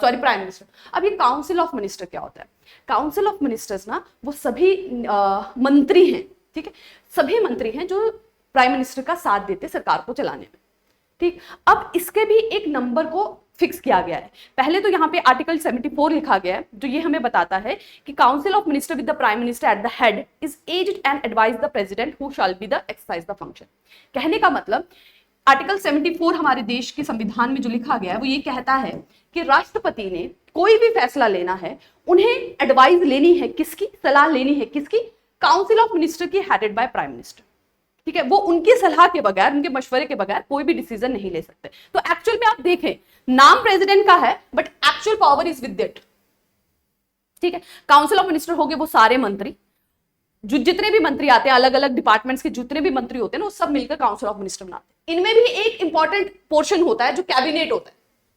sorry prime minister. अब ये काउंसिल ऑफ मिनिस्टर क्या होता है? काउंसिल ऑफ मिनिस्टर्स ना वो सभी मंत्री हैं, ठीक है, सभी मंत्री हैं जो प्राइम मिनिस्टर का साथ देते सरकार को चलाने में, ठीक। अब इसके भी एक नंबर को फिक्स किया गया है। पहले तो यहाँ पे आर्टिकल 74 लिखा गया है, जो ये हमें बताता है कि council of minister with the prime minister at the head is aged and advise the president who shall be the exercise the function. कहने का मतलब आर्टिकल 74 हमारे देश के संविधान में जो लिखा गया है वो ये कहता है कि राष्ट्रपति ने कोई भी फैसला लेना है, उन्हें एडवाइस लेनी है, किसकी सलाह लेनी है? किसकी? काउंसिल ऑफ मिनिस्टर की हेडेड बाय प्राइम मिनिस्टर, ठीक है। वो उनकी सलाह के बगैर, उनके मशवरे के बगैर कोई भी डिसीजन नहीं ले सकते। तो एक्चुअल में आप देखें, नाम प्रेसिडेंट का है but actual power is with it, ठीक है। काउंसिल ऑफ मिनिस्टर हो गए वो सारे मंत्री, जो जितने भी मंत्री आते हैं, अलग अलग डिपार्टमेंट्स के जितने भी मंत्री होते हैं ना, वो सब मिलकर काउंसिल ऑफ मिनिस्टर बनाते हैं। इनमें भी एक इंपॉर्टेंट पोर्शन होता है जो कैबिनेट होता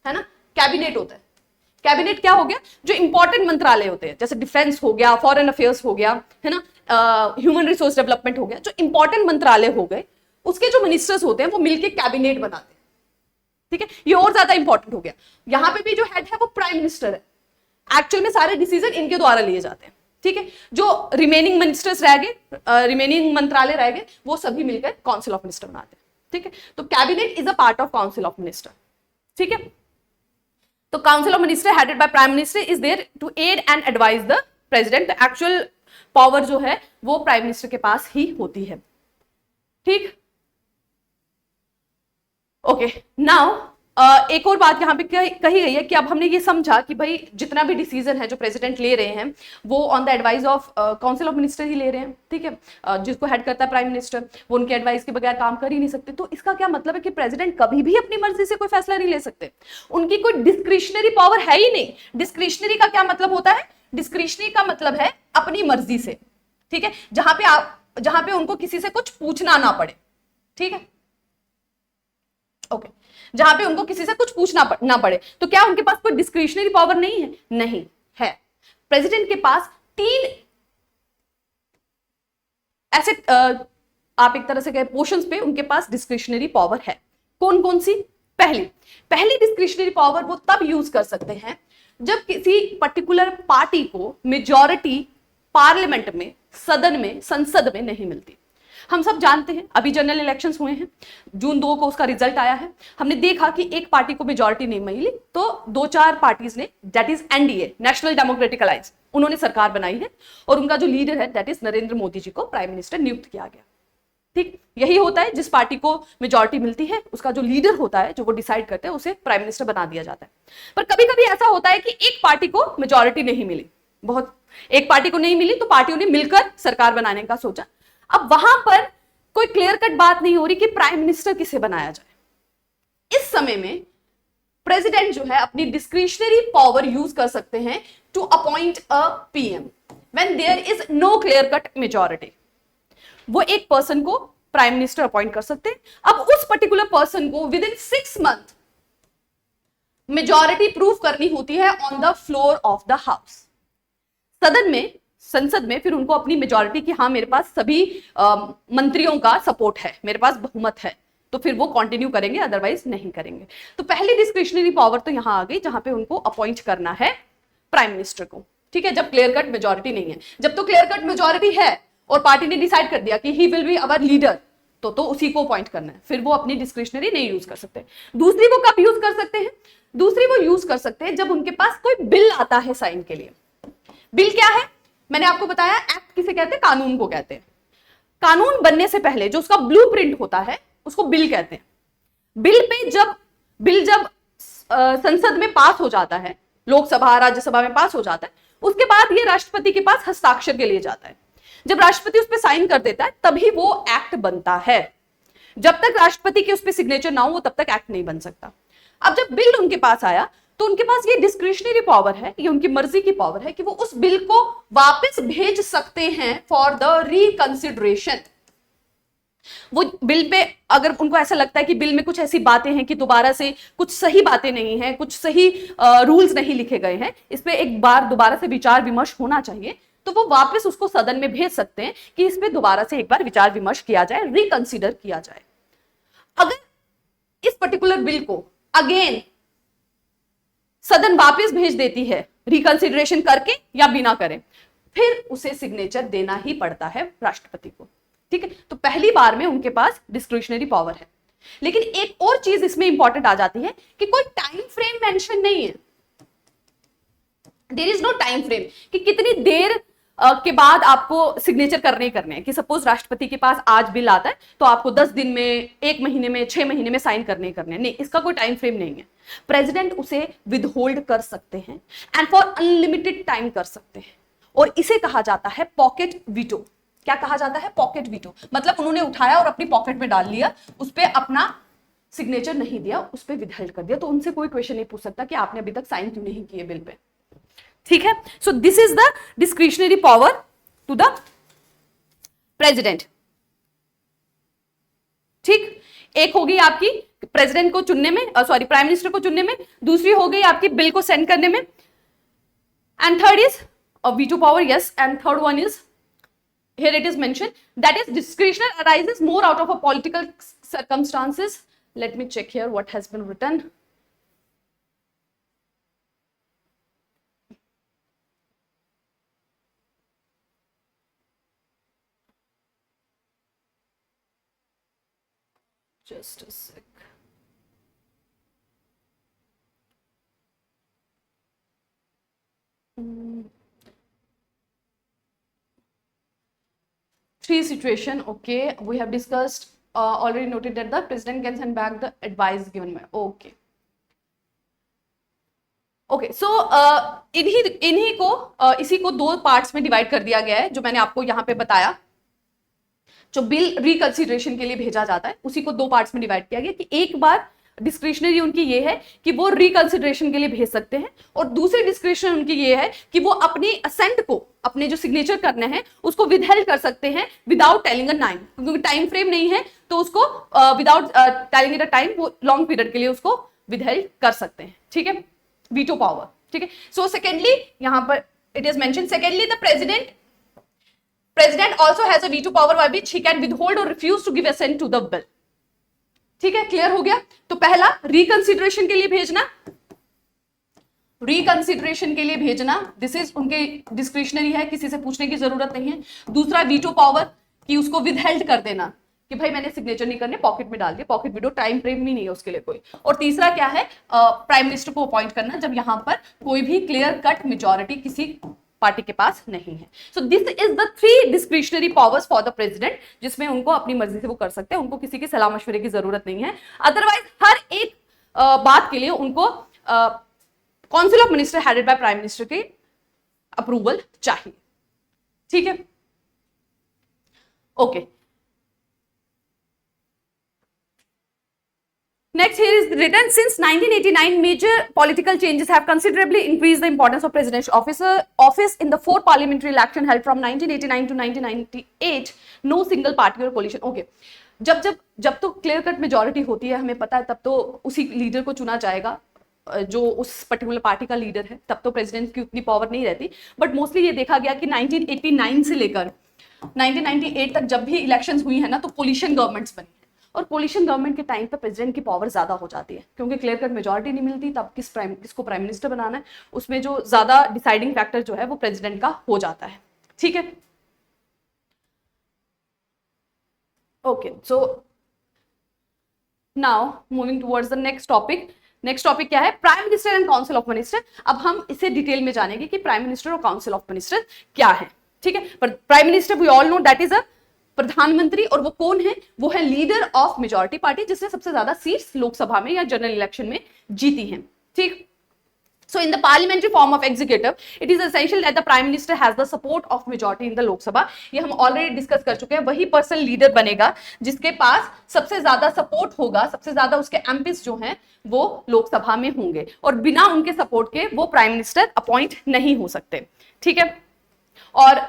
है ना, कैबिनेट होता है। कैबिनेट क्या हो गया? जो इंपॉर्टेंट मंत्रालय होते हैं, जैसे डिफेंस हो गया, फॉरेन अफेयर्स हो गया, है ना, ह्यूमन रिसोर्स डेवलपमेंट हो गया, जो इंपॉर्टेंट मंत्रालय हो गए, उसके जो मिनिस्टर्स होते हैं वो मिलकर कैबिनेट बनाते हैं, ठीक है। ये और ज्यादा इंपॉर्टेंट हो गया। यहां पे भी जो हेड है वो प्राइम मिनिस्टर है। एक्चुअल में सारे डिसीजन इनके द्वारा लिए जाते हैं, ठीक है। जो रिमेनिंग मिनिस्टर्स रह गए, रिमेनिंग मंत्रालय रह गए, वो सभी मिलकर काउंसिल ऑफ मिनिस्टर बनाते हैं, ठीक है। तो cabinet is a part of council of minister, ठीक है। तो council of minister headed by prime minister is there to aid and advise the president. Actual power जो है वो प्राइम मिनिस्टर के पास ही होती है, ठीक। ओके, नाउ एक और बात यहाँ पे कही गई है कि अब हमने ये समझा कि भाई जितना भी डिसीजन है जो प्रेसिडेंट ले रहे हैं वो on the advice of council of minister ही ले रहे हैं, ठीक है, जिसको हेड करता है प्राइम मिनिस्टर, वो उनके एडवाइस के बगैर काम कर ही नहीं सकते। तो इसका क्या मतलब है कि प्रेसिडेंट कभी भी अपनी मर्जी से कोई फैसला नहीं ले सकते, उनकी कोई डिस्क्रिशनरी पावर है ही नहीं। डिस्क्रिशनरी का क्या मतलब होता है? डिस्क्रिशनरी का मतलब है अपनी मर्जी से, ठीक है, जहां पे उनको किसी से कुछ पूछना ना पड़े, ठीक है, ओके, जहां पे उनको किसी से कुछ पूछना ना पड़े। तो क्या उनके पास कोई डिस्क्रिशनरी पावर नहीं है? नहीं है। प्रेसिडेंट के पास 3 ऐसे आप एक तरह से कहें पोर्शंस पे उनके पास डिस्क्रिशनरी पावर है। कौन कौन सी? पहली डिस्क्रिशनरी पावर वो तब यूज कर सकते हैं जब किसी पर्टिकुलर पार्टी को मेजॉरिटी पार्लियामेंट में, सदन में, संसद में नहीं मिलती। हम सब जानते हैं अभी जनरल इलेक्शंस हुए हैं, जून 2 को उसका रिजल्ट आया है। हमने देखा कि एक पार्टी को मेजॉरिटी नहीं मिली तो 2-4 पार्टीज ने, that is NDA, national democratic alliance, उन्होंने सरकार बनाई है और उनका जो लीडर है दैट इज नरेंद्र मोदी जी को प्राइम मिनिस्टर नियुक्त किया गया। ठीक, यही होता है, जिस पार्टी को मेजॉरिटी मिलती है उसका जो लीडर होता है, जो वो डिसाइड करते हैं, उसे प्राइम मिनिस्टर बना दिया जाता है। पर कभी कभी ऐसा होता है कि एक पार्टी को मेजॉरिटी नहीं मिली, एक पार्टी को नहीं मिली तो पार्टियों ने मिलकर सरकार बनाने का सोचा। अब वहां पर कोई क्लियर कट बात नहीं हो रही कि प्राइम मिनिस्टर किसे बनाया जाए। इस समय में प्रेसिडेंट जो है अपनी डिस्क्रिशनरी पावर यूज कर सकते हैं to appoint a PM when there is no clear cut majority. वो एक पर्सन को प्राइम मिनिस्टर अपॉइंट कर सकते हैं। अब उस पर्टिकुलर पर्सन को with in 6 month majority prove करनी होती है on the floor of the house. सदन में, संसद में फिर उनको अपनी मेजॉरिटी की, हाँ मेरे पास सभी मंत्रियों का सपोर्ट है, मेरे पास बहुमत है, तो फिर वो कंटिन्यू करेंगे, अदरवाइज नहीं करेंगे। तो पहली डिस्क्रिशनरी पावर तो यहां आ गई जहां पे उनको अपॉइंट करना है प्राइम मिनिस्टर को, ठीक है, जब क्लियर कट मेजॉरिटी नहीं है। जब तो क्लियर कट मेजॉरिटी है और पार्टी ने डिसाइड कर दिया कि he will be our leader, तो उसी को अपॉइंट करना है, फिर वो अपनी डिस्क्रिशनरी नहीं यूज कर सकते। दूसरी वो कब यूज कर सकते हैं? दूसरी वो यूज कर सकते हैं जब उनके पास कोई बिल आता है साइन के लिए। बिल क्या है? मैंने आपको बताया, एक्ट किसे कहते हैं? कानून को कहते हैं। कानून बनने से पहले जो उसका ब्लूप्रिंट होता है उसको बिल कहते हैं। बिल जब संसद में पास हो जाता है, लोकसभा राज्यसभा में पास हो जाता है, उसके बाद ये राष्ट्रपति के पास हस्ताक्षर के लिए जाता है। जब राष्ट्रपति उस पर साइन कर देता है तभी वो एक्ट बनता है। जब तक राष्ट्रपति की उस पर सिग्नेचर ना हो तब तक एक्ट नहीं बन सकता। अब जब बिल उनके पास आया तो उनके पास ये डिस्क्रिशनरी पावर है, ये उनकी मर्जी की पावर है कि वो उस बिल को वापस भेज सकते हैं फॉर द रिकंसिडरेशन। वो बिल पे अगर उनको ऐसा लगता है कि बिल में कुछ ऐसी बातें हैं कि दोबारा से कुछ सही बातें नहीं है, कुछ सही रूल्स नहीं लिखे गए हैं, इस पे एक बार दोबारा से विचार विमर्श होना चाहिए, तो वो वापस उसको सदन में भेज सकते हैं कि इस पे दोबारा से एक बार विचार विमर्श किया जाए, रिकंसिडर किया जाए। अगर इस पर्टिकुलर बिल को अगेन सदन वापस भेज देती है रिकंसिडरेशन करके या बिना करे, फिर उसे सिग्नेचर देना ही पड़ता है राष्ट्रपति को, ठीक है। तो पहली बार में उनके पास डिस्क्रिशनरी पावर है। लेकिन एक और चीज इसमें इंपॉर्टेंट आ जाती है कि कोई टाइम फ्रेम मेंशन नहीं है। There is no time frame कि कितनी देर के बाद आपको सिग्नेचर करने ही करने हैं। कि सपोज राष्ट्रपति के पास आज बिल आता है तो आपको 10 दिन में, 1 महीने में, 6 महीने में साइन करने ही करने हैं, नहीं, इसका कोई टाइम फ्रेम नहीं है। प्रेसिडेंट उसे विदहोल्ड कर सकते हैं एंड फॉर अनलिमिटेड टाइम कर सकते हैं, और इसे कहा जाता है पॉकेट वीटो। क्या कहा जाता है? Pocket veto. मतलब उन्होंने उठाया और अपनी पॉकेट में डाल लिया, उस पर अपना सिग्नेचर नहीं दिया, उस पर विदहोल्ड कर दिया, तो उनसे कोई क्वेश्चन नहीं पूछ सकता कि आपने अभी तक साइन क्यों नहीं किए बिल पे, ठीक है। So this is the discretionary power to the president, ठीक। एक होगी आपकी प्रेसिडेंट को चुनने में, सॉरी प्राइम मिनिस्टर को चुनने में, दूसरी हो गई आपकी बिल को सेंड करने में, and third is veto power, yes, and third one is, here it is mentioned, that is discretion arises more out of a political circumstances. Let me check here what has been written. Just a sec. Three situation, okay, we have discussed, already noted that the president can send back the advice given by, okay, okay so इन्हीं को इसी को दो parts में divide कर दिया गया है, जो मैंने आपको यहाँ पे बताया। जो बिल रिकंसिडरेशन के लिए भेजा जाता है उसी को दो पार्ट्स में डिवाइड किया गया कि एक बार डिस्क्रिशनरी उनकी ये है कि वो रिकंसिडरेशन के लिए भेज सकते हैं, और दूसरी डिस्क्रिशन उनकी ये है कि वो अपनी असेंट को, अपने जो सिग्नेचर करने हैं उसको विदहेल्ड कर सकते हैं विदाउट टेलिंग अ टाइम, क्योंकि टाइम फ्रेम नहीं है तो उसको without telling it a time वो लॉन्ग पीरियड के लिए उसको विदहेल्ड कर सकते हैं। ठीक है, वीटो पावर। ठीक है, सो सेकेंडली यहां पर it is mention, secondly the president also has a veto power by which he can withhold or refuse to give assent to the bill। ठीक है, क्लियर हो गया। तो पहला रिकंसिडरेशन के लिए भेजना, रिकंसिडरेशन के लिए भेजना, दिस इज उनके डिस्क्रिशनरी है, किसी से पूछने की जरूरत नहीं है। दूसरा वीटो पावर कि उसको विदहेल्ड कर देना कि भाई मैंने सिग्नेचर नहीं करने, पॉकेट में डाल दिया, पॉकेट विडो, टाइम फ्रेम भी नहीं है उसके लिए कोई। और तीसरा क्या है, प्राइम मिनिस्टर को अपॉइंट करना जब यहां पर कोई भी क्लियर कट मेजॉरिटी किसी पार्टी के पास नहीं है। So this is the 3 discretionary powers for the president, जिसमें उनको अपनी मर्जी से वो कर सकते हैं, उनको किसी के सलाह मशवरे की जरूरत नहीं है। अदरवाइज हर एक बात के लिए उनको council of minister headed by prime minister की अप्रूवल चाहिए। ठीक है, okay. Next here is written, since 1989 major political changes have considerably increased the importance of presidential office in the 4 parliamentary election held from 1989 to 1998 no single party or coalition। okay, जब तो clear cut majority होती है, हमें पता है, तब तो उसी लीडर को चुना जाएगा जो उस पर्टिकुलर पार्टी का लीडर है, तब तो प्रेसिडेंट की उतनी पावर नहीं रहती। बट मोस्टली ये देखा गया कि 1989 से लेकर 1998 तक जब भी इलेक्शंस हुई है ना, तो कोलिशन गवर्नमेंट्स बनी, और कोलिशन गवर्नमेंट के टाइम पे प्रेसिडेंट की पावर ज्यादा हो जाती है, क्योंकि क्लियर कट मेजॉरिटी नहीं मिलती, तब किसको प्राइम मिनिस्टर बनाना है, उसमें जो ज्यादा डिसाइडिंग फैक्टर जो है वो प्रेसिडेंट का हो जाता है। ठीक है, okay. So now moving towards the next topic. Next topic क्या है, prime minister and council of minister. अब हम इसे डिटेल में जानेंगे कि प्राइम मिनिस्टर और काउंसिल ऑफ मिनिस्टर क्या है। ठीक है, पर prime minister we all know that is a प्रधानमंत्री, और वो कौन है, वो है लीडर ऑफ मेजॉरिटी पार्टी, जिसने सबसे ज्यादा सीट्स लोकसभा में या जनरल इलेक्शन में जीती हैं। ठीक, so in the parliamentary form of executive it is essential that the prime minister has the support of majority in the lok sabha। ये हम ऑलरेडी डिस्कस कर चुके हैं, वही पर्सन लीडर बनेगा जिसके पास सबसे ज्यादा सपोर्ट होगा, सबसे ज्यादा उसके एमपीज जो हैं वो लोकसभा में होंगे, और बिना उनके सपोर्ट के वो प्राइम मिनिस्टर अपॉइंट नहीं हो सकते। ठीक है, और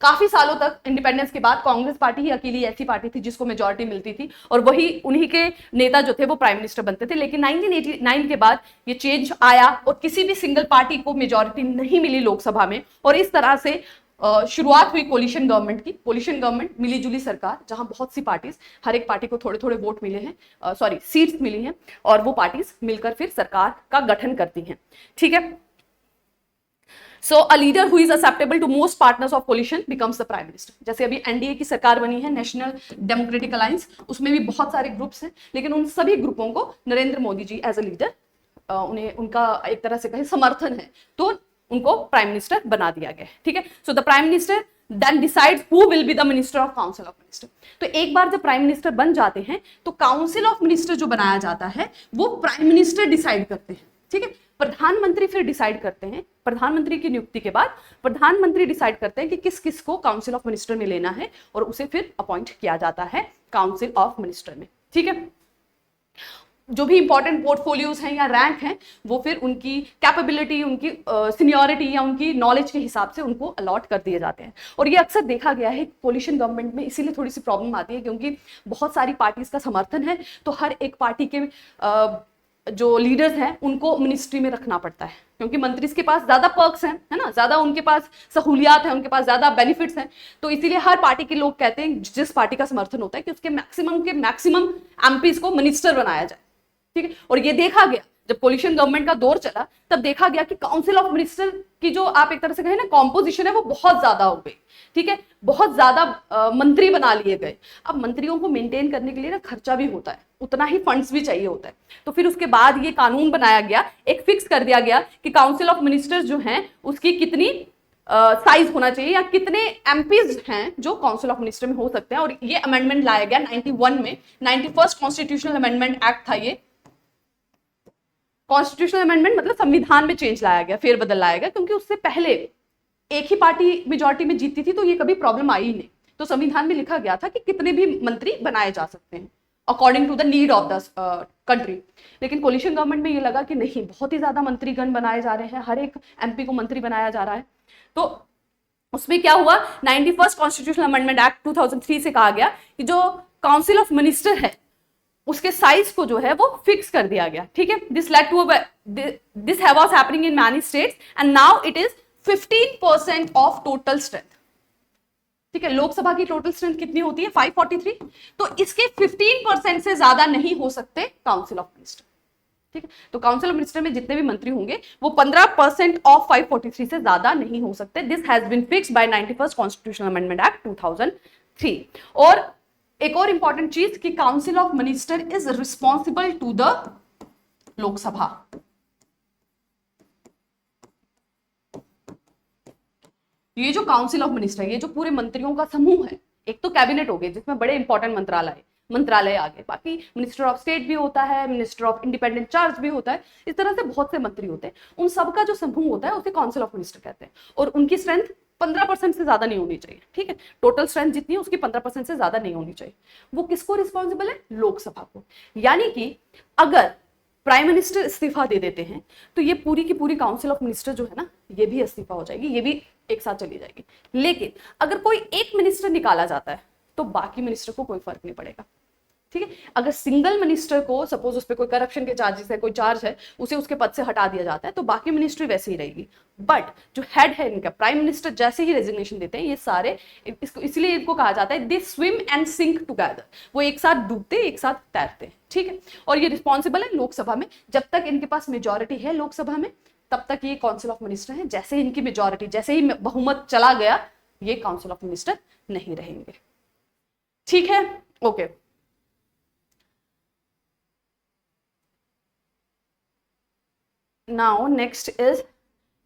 काफी सालों तक इंडिपेंडेंस के बाद कांग्रेस पार्टी ही अकेली ऐसी पार्टी थी जिसको मेजॉरिटी मिलती थी, और वही उन्हीं के नेता जो थे वो प्राइम मिनिस्टर बनते थे। लेकिन 1989 के बाद ये चेंज आया और किसी भी सिंगल पार्टी को मेजॉरिटी नहीं मिली लोकसभा में, और इस तरह से शुरुआत हुई कोलिशन गवर्नमेंट की। कोलिशन गवर्नमेंट, मिलीजुली सरकार, जहां बहुत सी पार्टीज, हर एक पार्टी को थोड़े थोड़े वोट मिले हैं, सीट्स मिली हैं, और वो पार्टीज मिलकर फिर सरकार का गठन करती हैं। ठीक है, So a leader who is acceptable to most partners of coalition becomes the prime minister। जैसे अभी एनडीए की सरकार बनी है, नेशनल डेमोक्रेटिक अलायंस, उसमें भी बहुत सारे ग्रुप्स हैं, लेकिन उन सभी ग्रुपों को Narendra Modi ji as a leader, उन्हें उनका एक तरह से कहें समर्थन है, तो उनको प्राइम मिनिस्टर बना दिया गया है। ठीक है, so the prime minister then decides who will be the minister of council of minister. तो एक बार जब प्राइम मिनिस्टर बन जाते हैं तो काउंसिल ऑफ मिनिस्टर जो बनाया जाता है वो प्राइम मिनिस्टर डिसाइड करते हैं। ठीक है, प्रधानमंत्री फिर डिसाइड करते हैं, प्रधानमंत्री की नियुक्ति के बाद प्रधानमंत्री डिसाइड करते हैं कि किस किस को काउंसिल ऑफ मिनिस्टर में लेना है, और उसे फिर अपॉइंट किया जाता है काउंसिल ऑफ मिनिस्टर में। ठीक है, जो भी इंपॉर्टेंट पोर्टफोलियोज हैं या रैंक हैं वो फिर उनकी कैपेबिलिटी, उनकी सीनियरिटी या उनकी नॉलेज के हिसाब से उनको अलॉट कर दिए जाते हैं। और ये अक्सर देखा गया है कोलिशन गवर्नमेंट में, इसीलिए थोड़ी सी प्रॉब्लम आती है, क्योंकि बहुत सारी पार्टीज का समर्थन है, तो हर एक पार्टी के जो लीडर्स हैं उनको मिनिस्ट्री में रखना पड़ता है, क्योंकि मंत्री के पास ज्यादा पर्क्स हैं, है ना, ज्यादा उनके पास सहूलियात हैं, उनके पास ज्यादा बेनिफिट्स हैं। तो इसीलिए हर पार्टी के लोग कहते हैं, जिस पार्टी का समर्थन होता है, कि उसके मैक्सिमम एमपीज को मिनिस्टर बनाया जाए। ठीक है, और ये देखा गया जब कोलिशन गवर्नमेंट का दौर चला, तब देखा गया कि काउंसिल ऑफ मिनिस्टर की जो आप एक तरह से कहें ना कॉम्पोजिशन है, वो बहुत ज्यादा हो गई। ठीक है, बहुत ज्यादा मंत्री बना लिए गए। अब मंत्रियों को मेंटेन करने के लिए ना खर्चा भी होता है, उतना ही फंड्स भी चाहिए होता है। तो फिर उसके बाद ये कानून बनाया गया, एक फिक्स कर दिया गया कि काउंसिल ऑफ मिनिस्टर्स जो हैं उसकी कितनी साइज होना चाहिए, या कितने एमपीज हैं जो काउंसिल ऑफ मिनिस्टर में हो सकते हैं। और ये अमेंडमेंट लाया गया 91 में, 91st कॉन्स्टिट्यूशनल अमेंडमेंट एक्ट था ये, कॉन्स्टिट्यूशनल अमेंडमेंट मतलब संविधान में चेंज लाया गया, फेरबदल लाया गया, क्योंकि उससे पहले एक ही पार्टी मेजॉरिटी में जीतती थी तो ये कभी प्रॉब्लम आई ही नहीं। तो संविधान में लिखा गया था कि कितने भी मंत्री बनाए जा सकते हैं according to the need of the country. लेकिन कोलिशन गवर्नमेंट में ये लगा कि नहीं, बहुत ही ज्यादा मंत्रीगण बनाए जा रहे हैं, हर एक एमपी को मंत्री बनाया जा रहा है। तो उसमें क्या हुआ, 91st कॉन्स्टिट्यूशनल अमेंडमेंट एक्ट 2003 से कहा गया कि जो काउंसिल ऑफ मिनिस्टर है उसके साइज को जो है वो फिक्स कर दिया गया। ठीक है, this led to this was happening in many states and now it is 15% of total strength. ठीक है, लोकसभा की टोटल स्ट्रेंथ कितनी होती है, 543, तो इसके 15% से ज्यादा नहीं हो सकते काउंसिल ऑफ मिनिस्टर। ठीक है, तो काउंसिल ऑफ मिनिस्टर में जितने भी मंत्री होंगे वो 15% ऑफ 543 से ज्यादा नहीं हो सकते। This has been fixed by 91st constitutional amendment act 2003। और एक और इंपॉर्टेंट चीज कि council of minister is responsible to the Lok Sabha. ये जो काउंसिल ऑफ मिनिस्टर, ये जो पूरे मंत्रियों का समूह है, एक तो कैबिनेट हो गए जिसमें बड़े इंपॉर्टेंट मंत्रालय आ गए, बाकी मिनिस्टर ऑफ स्टेट भी होता है, मिनिस्टर ऑफ इंडिपेंडेंट चार्ज भी होता है, इस तरह से बहुत से मंत्री होते हैं। उन सबका जो समूह होता है उसे काउंसिल ऑफ मिनिस्टर कहते हैं। और उनकी स्ट्रेंथ 15% से ज्यादा नहीं होनी चाहिए। ठीक है, टोटल स्ट्रेंथ जितनी है उसकी 15% से ज्यादा नहीं होनी चाहिए। वो किसको रिस्पॉन्सिबल है, लोकसभा को। यानी कि अगर प्राइम मिनिस्टर इस्तीफा दे देते हैं तो ये पूरी की पूरी काउंसिल ऑफ मिनिस्टर जो है ना, ये भी इस्तीफा हो जाएगी, ये भी एक साथ चली जाएगी। लेकिन अगर कोई एक मिनिस्टर निकाला जाता है तो बाकी मिनिस्टर को कोई फर्क नहीं पड़ेगा। ठीक है, अगर सिंगल मिनिस्टर को सपोज उस पर कोई करप्शन के चार्जेस है, कोई चार्ज है, उसे उसके पद से हटा दिया जाता है तो बाकी मिनिस्ट्री वैसे ही रहेगी। बट जो हेड है इनका, प्राइम मिनिस्टर जैसे ही रेजिग्नेशन देते हैं, ये सारे इसलिए इनको कहा जाता है they swim and sink together, वो एक साथ डूबते एक साथ तैरते हैं। ठीक है, और ये रिस्पॉन्सिबल है लोकसभा में। जब तक इनके पास मेजोरिटी है लोकसभा में तब तक ये काउंसिल ऑफ मिनिस्टर है। जैसे ही इनकी मेजोरिटी, जैसे ही बहुमत चला गया, ये काउंसिल ऑफ मिनिस्टर नहीं रहेंगे। ठीक है, okay. Now next is,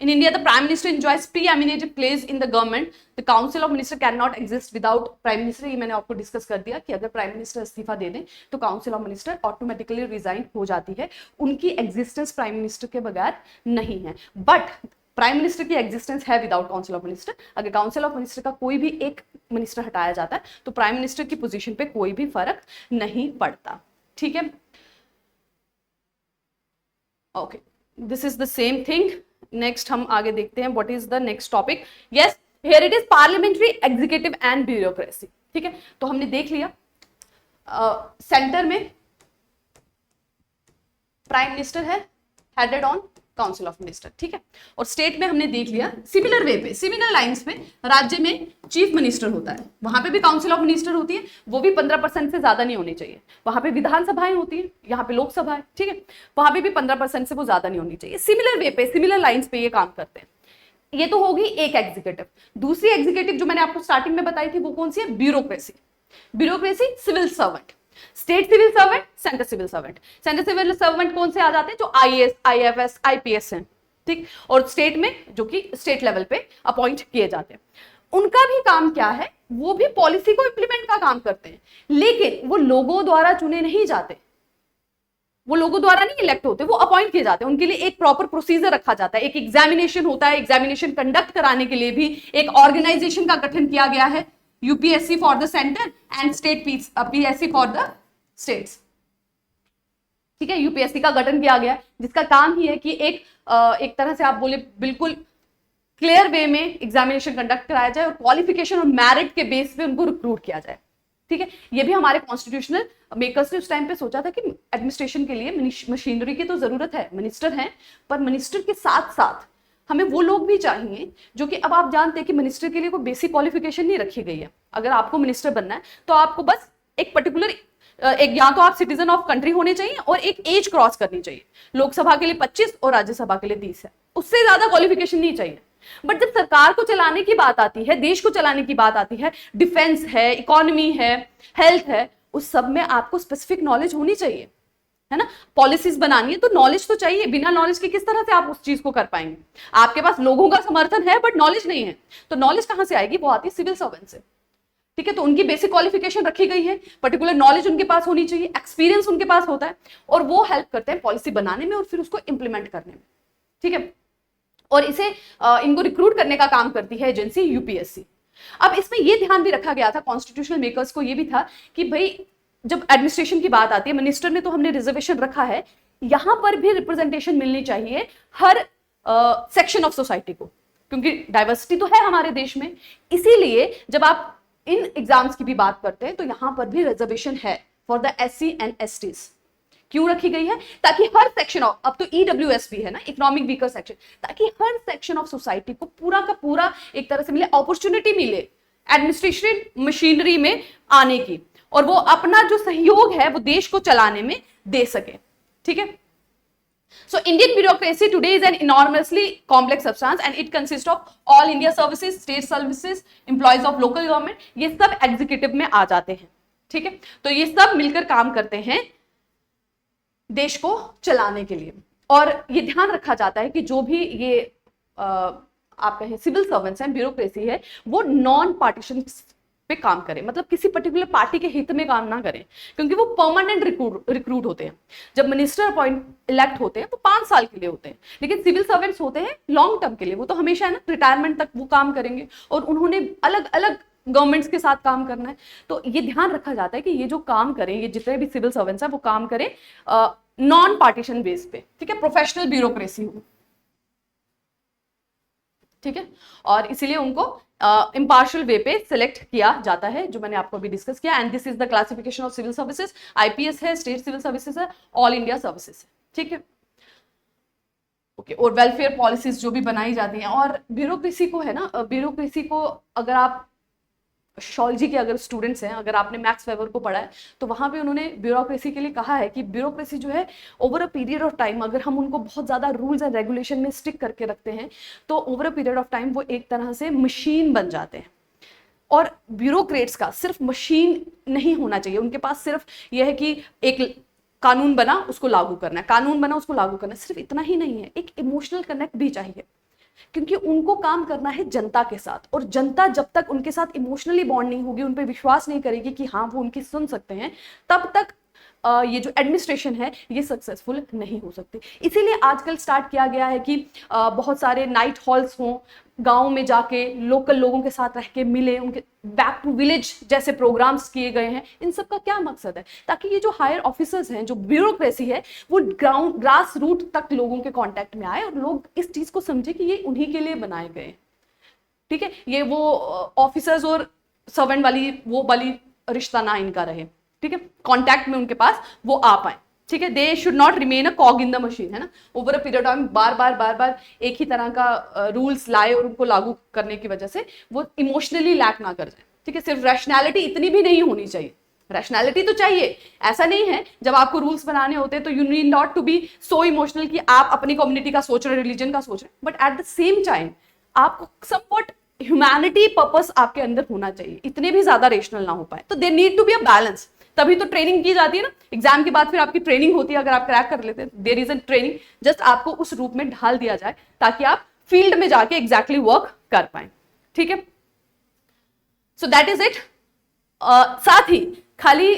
in India the prime minister enjoys preeminent place in the government. The council of minister cannot exist without prime minister। ये मैंने आपको डिस्कस कर दिया कि अगर प्राइम मिनिस्टर इस्तीफा दे दें तो council of minister automatically resign हो जाती है। उनकी एग्जिस्टेंस प्राइम मिनिस्टर के बगैर नहीं है। बट प्राइम मिनिस्टर की एग्जिस्टेंस है विदाउट काउंसिल ऑफ मिनिस्टर। अगर काउंसिल ऑफ मिनिस्टर का कोई भी एक मिनिस्टर हटाया जाता है तो प्राइम मिनिस्टर की पोजीशन पे कोई भी फर्क नहीं पड़ता। ठीक है, okay, this is the same thing. Next हम आगे देखते हैं what is the next topic. Yes, here it is parliamentary, executive and bureaucracy. ठीक है, तो हमने देख लिया सेंटर में प्राइम मिनिस्टर है, headed on council of minister. ठीक है, और स्टेट में हमने देख लिया सिमिलर वे पे, सिमिलर लाइंस पे राज्य में चीफ मिनिस्टर होता है, वहां पे भी काउंसिल ऑफ मिनिस्टर होती है, वो भी 15% से ज्यादा नहीं होनी चाहिए। वहां पे विधानसभाएं होती है, यहाँ पे लोकसभा है। ठीक है, वहां पे भी 15% से वो ज्यादा नहीं होनी चाहिए। सिमिलर वे पे, सिमिलर लाइंस पे ये काम करते हैं। ये तो होगी एक एग्जीक्यूटिव। दूसरी एग्जीक्यूटिव जो मैंने आपको स्टार्टिंग में बताई थी वो कौन सी है, bureaucracy. Bureaucracy civil servant, state civil servant, centre civil servant. Centre civil servant कौन से आ जाते हैं, जो आईएएस, आईएफएस, आईपीएस हैं। ठीक, और स्टेट में जो कि स्टेट लेवल पे अपॉइंट किए जाते हैं, उनका भी काम क्या है, वो भी पॉलिसी को इंप्लीमेंट का काम करते हैं। लेकिन वो लोगों द्वारा चुने नहीं जाते, वो लोगों द्वारा नहीं इलेक्ट होते, वो अपॉइंट किए जाते हैं। उनके लिए एक प्रॉपर प्रोसीजर रखा जाता है, एक एग्जामिनेशन होता है। एग्जामिनेशन कंडक्ट कराने के लिए भी एक ऑर्गेनाइजेशन का गठन किया गया है, UPSC for the centre and state PSC for the states. ठीक है, यूपीएससी का गठन किया गया जिसका काम ही है कि एक तरह से आप बोले बिल्कुल क्लियर वे में एग्जामिनेशन कंडक्ट कराया जाए और क्वालिफिकेशन और मेरिट के बेस पे उनको रिक्रूट किया जाए। ठीक है, ये भी हमारे कॉन्स्टिट्यूशनल मेकर्स ने उस टाइम पे सोचा था कि एडमिनिस्ट्रेशन के लिए मशीनरी की तो जरूरत है, मिनिस्टर हैं, पर मिनिस्टर के साथ साथ हमें वो लोग भी चाहिए जो कि, अब आप जानते हैं कि मिनिस्टर के लिए कोई बेसिक क्वालिफिकेशन नहीं रखी गई है। अगर आपको मिनिस्टर बनना है तो आपको बस एक पर्टिकुलर या तो आप सिटीजन ऑफ कंट्री होने चाहिए और एक एज क्रॉस करनी चाहिए। लोकसभा के लिए 25 और राज्यसभा के लिए 30 है, उससे ज्यादा क्वालिफिकेशन नहीं चाहिए। बट जब सरकार को चलाने की बात आती है, देश को चलाने की बात आती है, डिफेंस है, इकोनॉमी है, हेल्थ है, उस सब में आपको स्पेसिफिक नॉलेज होनी चाहिए, है ना। पॉलिसीज बनानी है तो नॉलेज तो चाहिए, बिना नॉलेज के किस तरह से आप उस चीज को कर पाएंगे। आपके पास लोगों का समर्थन है बट नॉलेज नहीं है, तो नॉलेज कहां से आएगी, वो आती है सिविल सर्वेंट से। ठीक है, तो उनकी बेसिक क्वालिफिकेशन रखी गई है, पर्टिकुलर नॉलेज उनके पास होनी चाहिए, एक्सपीरियंस उनके पास होता है, और वो हेल्प करते हैं पॉलिसी बनाने में और फिर उसको इंप्लीमेंट करने में। ठीक है, और इसे इनको रिक्रूट करने का काम करती है एजेंसी यूपीएससी। अब इसमें यह ध्यान भी रखा गया था कॉन्स्टिट्यूशनल मेकर्स को, यह भी था कि भाई जब एडमिनिस्ट्रेशन की बात आती है, मिनिस्टर में तो हमने रिजर्वेशन रखा है, यहां पर भी रिप्रेजेंटेशन मिलनी चाहिए हर सेक्शन ऑफ सोसाइटी को, क्योंकि डाइवर्सिटी तो है हमारे देश में। इसीलिए जब आप इन एग्जाम्स की भी बात करते हैं तो यहां पर भी रिजर्वेशन है for the SC and STs. क्यों रखी गई है? ताकि हर सेक्शन ऑफ, अब तो ईडब्ल्यूएस भी है ना, इकोनॉमिक वीकर सेक्शन, ताकि हर सेक्शन ऑफ सोसाइटी को पूरा का पूरा एक तरह से मिले, अपॉर्चुनिटी मिले एडमिनिस्ट्रेशन मशीनरी में आने की, और वो अपना जो सहयोग है वो देश को चलाने में दे सके। ठीक है, so Indian bureaucracy today is an enormously complex substance and it consists of all India services, state services, employees of local government, ये सब एग्जीक्यूटिव में आ जाते हैं। ठीक है, तो ये सब मिलकर काम करते हैं देश को चलाने के लिए। और ये ध्यान रखा जाता है कि जो भी ये आप कहें सिविल सर्वेंट्स हैं, ब्यूरोक्रेसी है, वो नॉन पार्टीशन पे काम करें, मतलब किसी पर्टिकुलर पार्टी के हित में काम ना करें, क्योंकि वो परमानेंट रिक्रूट होते हैं। जब मिनिस्टर अपॉइंट इलेक्ट होते हैं वो 5 साल के लिए होते हैं, लेकिन सिविल सर्वेंट्स होते हैं लॉन्ग टर्म के लिए, वो तो हमेशा है ना, रिटायरमेंट तक वो काम करेंगे, और उन्होंने अलग अलग गवर्नमेंट्स के साथ काम करना है। तो ये ध्यान रखा जाता है कि ये जो काम करें, ये जितने भी सिविल सर्वेंट्स हैं वो काम करें नॉन पार्टीशन बेस पे। ठीक है, प्रोफेशनल ब्यूरोक्रेसी हो। ठीक है, और इसीलिए उनको इम्पार्शियल वे पे सिलेक्ट किया जाता है, जो मैंने आपको अभी डिस्कस किया। And this is the classification of civil services. IPS है, स्टेट सिविल सर्विसेज है, ऑल इंडिया सर्विसेज है। ठीक है, ओके, और वेलफेयर पॉलिसीज जो भी बनाई जाती हैं। और ब्यूरोक्रेसी को है ना, ब्यूरोक्रेसी को अगर आप सोशियोलॉजी के अगर स्टूडेंट्स हैं, अगर आपने मैक्स वेबर को पढ़ा है, तो वहां पे उन्होंने ब्यूरोक्रेसी के लिए कहा है कि ब्यूरोक्रेसी जो है over a period of time, अगर हम उनको बहुत ज्यादा रूल्स एंड रेगुलेशन में स्टिक करके रखते हैं तो over a period of time वो एक तरह से मशीन बन जाते हैं। और ब्यूरोक्रेट्स का सिर्फ मशीन नहीं होना चाहिए, उनके पास सिर्फ यह है कि एक कानून बना उसको लागू करना है, कानून बना उसको लागू करना है, सिर्फ इतना ही नहीं है, एक इमोशनल कनेक्ट भी चाहिए, क्योंकि उनको काम करना है जनता के साथ, और जनता जब तक उनके साथ इमोशनली बॉन्ड नहीं होगी, उन पे विश्वास नहीं करेगी कि हाँ वो उनकी सुन सकते हैं, तब तक ये जो एडमिनिस्ट्रेशन है ये सक्सेसफुल नहीं हो सकती। इसीलिए आजकल स्टार्ट किया गया है कि बहुत सारे नाइट हॉल्स हों, गांव में जाके लोकल लोगों के साथ रह के मिले, उनके बैक टू विलेज जैसे प्रोग्राम्स किए गए हैं। इन सब का क्या मकसद है? ताकि ये जो हायर ऑफिसर्स हैं, जो ब्यूरोक्रेसी है, वो ग्राउंड ग्रास रूट तक लोगों के कांटेक्ट में आए और लोग इस चीज को समझे कि ये उन्हीं के लिए बनाए गए। ठीक है, ये वो ऑफिसर्स और सर्वेंट वाली रिश्ता ना इनका रहे। ठीक है, कांटेक्ट में उनके पास वो आ पाए। ठीक है, they should not remain a cog in the machine, है ना, over a period of time बार बार एक ही तरह का रूल्स लाए और उनको लागू करने की वजह से वो इमोशनली लैक ना कर जाए। ठीक है, सिर्फ रैशनैलिटी इतनी भी नहीं होनी चाहिए, रैशनैलिटी तो चाहिए, ऐसा नहीं है जब आपको रूल्स बनाने होते हैं तो you need not to be so emotional कि आप अपनी कम्युनिटी का सोच रहे, रिलीजन का सोच रहे, but at the same time आपको समवट ह्यूमैनिटी पर्पस आपके अंदर होना चाहिए, इतने भी ज्यादा रेशनल ना हो पाए। तो there need to be a balance, तभी तो ट्रेनिंग की जाती है ना, एग्जाम के बाद फिर आपकी ट्रेनिंग होती है, अगर आप क्रैक कर लेते हैं there is a training, just आपको उस रूप में ढाल दिया जाए ताकि आप फील्ड में जाके एग्जैक्टली वर्क कर पाए। ठीक है, सो दैट इज इट। साथ ही खाली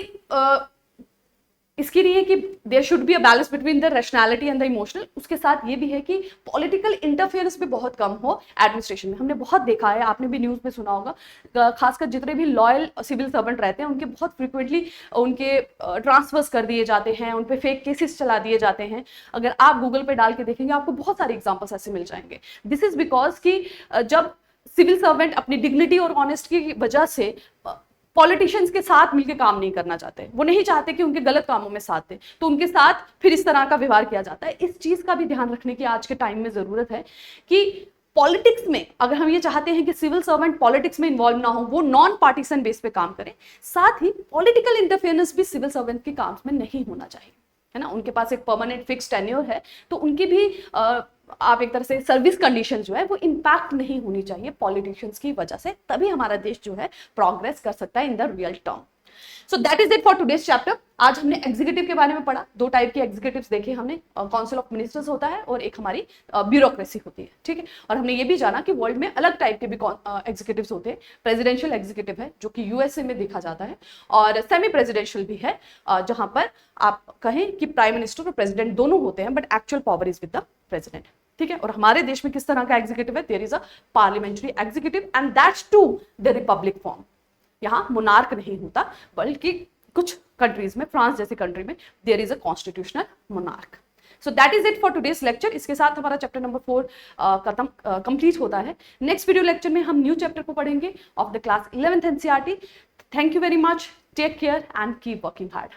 इसकी नहीं है कि there should be a balance between the rationality and the emotional, उसके साथ ये भी है कि पॉलिटिकल इंटरफेरेंस भी बहुत कम हो एडमिनिस्ट्रेशन में। हमने बहुत देखा है, आपने भी न्यूज़ में सुना होगा, खासकर जितने भी लॉयल सिविल सर्वेंट रहते हैं उनके बहुत फ्रिक्वेंटली उनके ट्रांसफर्स कर दिए जाते हैं, उन पे फेक केसेस चला दिए जाते हैं। अगर आप गूगल पे डाल के देखेंगे आपको बहुत सारे एग्जाम्पल्स ऐसे मिल जाएंगे। दिस इज बिकॉज कि जब सिविल सर्वेंट अपनी डिग्निटी और ऑनेस्टी की वजह से पॉलिटिशियंस के साथ मिलकर काम नहीं करना चाहते, वो नहीं चाहते कि उनके गलत कामों में साथ दें, तो उनके साथ फिर इस तरह का व्यवहार किया जाता है। इस चीज का भी ध्यान रखने की आज के टाइम में जरूरत है कि पॉलिटिक्स में अगर हम ये चाहते हैं कि सिविल सर्वेंट पॉलिटिक्स में इन्वॉल्व ना हो, वो नॉन पार्टीसन बेस पे काम करें, साथ ही पॉलिटिकल इंटरफेरेंस भी सिविल सर्वेंट के काम में नहीं होना चाहिए, है ना। उनके पास एक परमानेंट फिक्स टेन्योर है, तो उनकी भी आप एक तरह से सर्विस कंडीशन जो है वो इंपैक्ट नहीं होनी चाहिए पॉलिटिशियंस की वजह से, तभी हमारा देश जो है प्रोग्रेस कर सकता है in the real term. So that is it for today's chapter. आज हमने एग्जीक्यूटिव के बारे में पढ़ा, 2 टाइप के एग्जीक्यूटिव्स देखे हमने, काउंसिल ऑफ मिनिस्टर्स होता है और एक हमारी ब्यूरोक्रेसी होती है, ठीक है। और हमने ये भी जाना कि वर्ल्ड में अलग टाइप के भी एग्जीक्यूटिव्स होते हैं। प्रेसिडेंशियल एग्जीक्यूटिव है जो कि यूएसए में देखा जाता है, और सेमी प्रेसिडेंशियल भी है जहां पर आप कहें कि प्राइम मिनिस्टर और प्रेसिडेंट दोनों होते हैं, but actual power is with the president, ठीक है। और हमारे देश में किस तरह का एग्जीक्यूटिव है? There is a parliamentary executive and that's to the republic form. यहाँ मोनार्क नहीं होता, बल्कि कुछ कंट्रीज में, फ्रांस जैसी कंट्री में there is a constitutional monarch. So that is it for today's lecture. इसके साथ हमारा चैप्टर नंबर 4 खत्म कंप्लीट होता है। नेक्स्ट वीडियो लेक्चर में हम न्यू चैप्टर को पढ़ेंगे of the class 11th NCERT. Thank you very much, take care and keep working hard.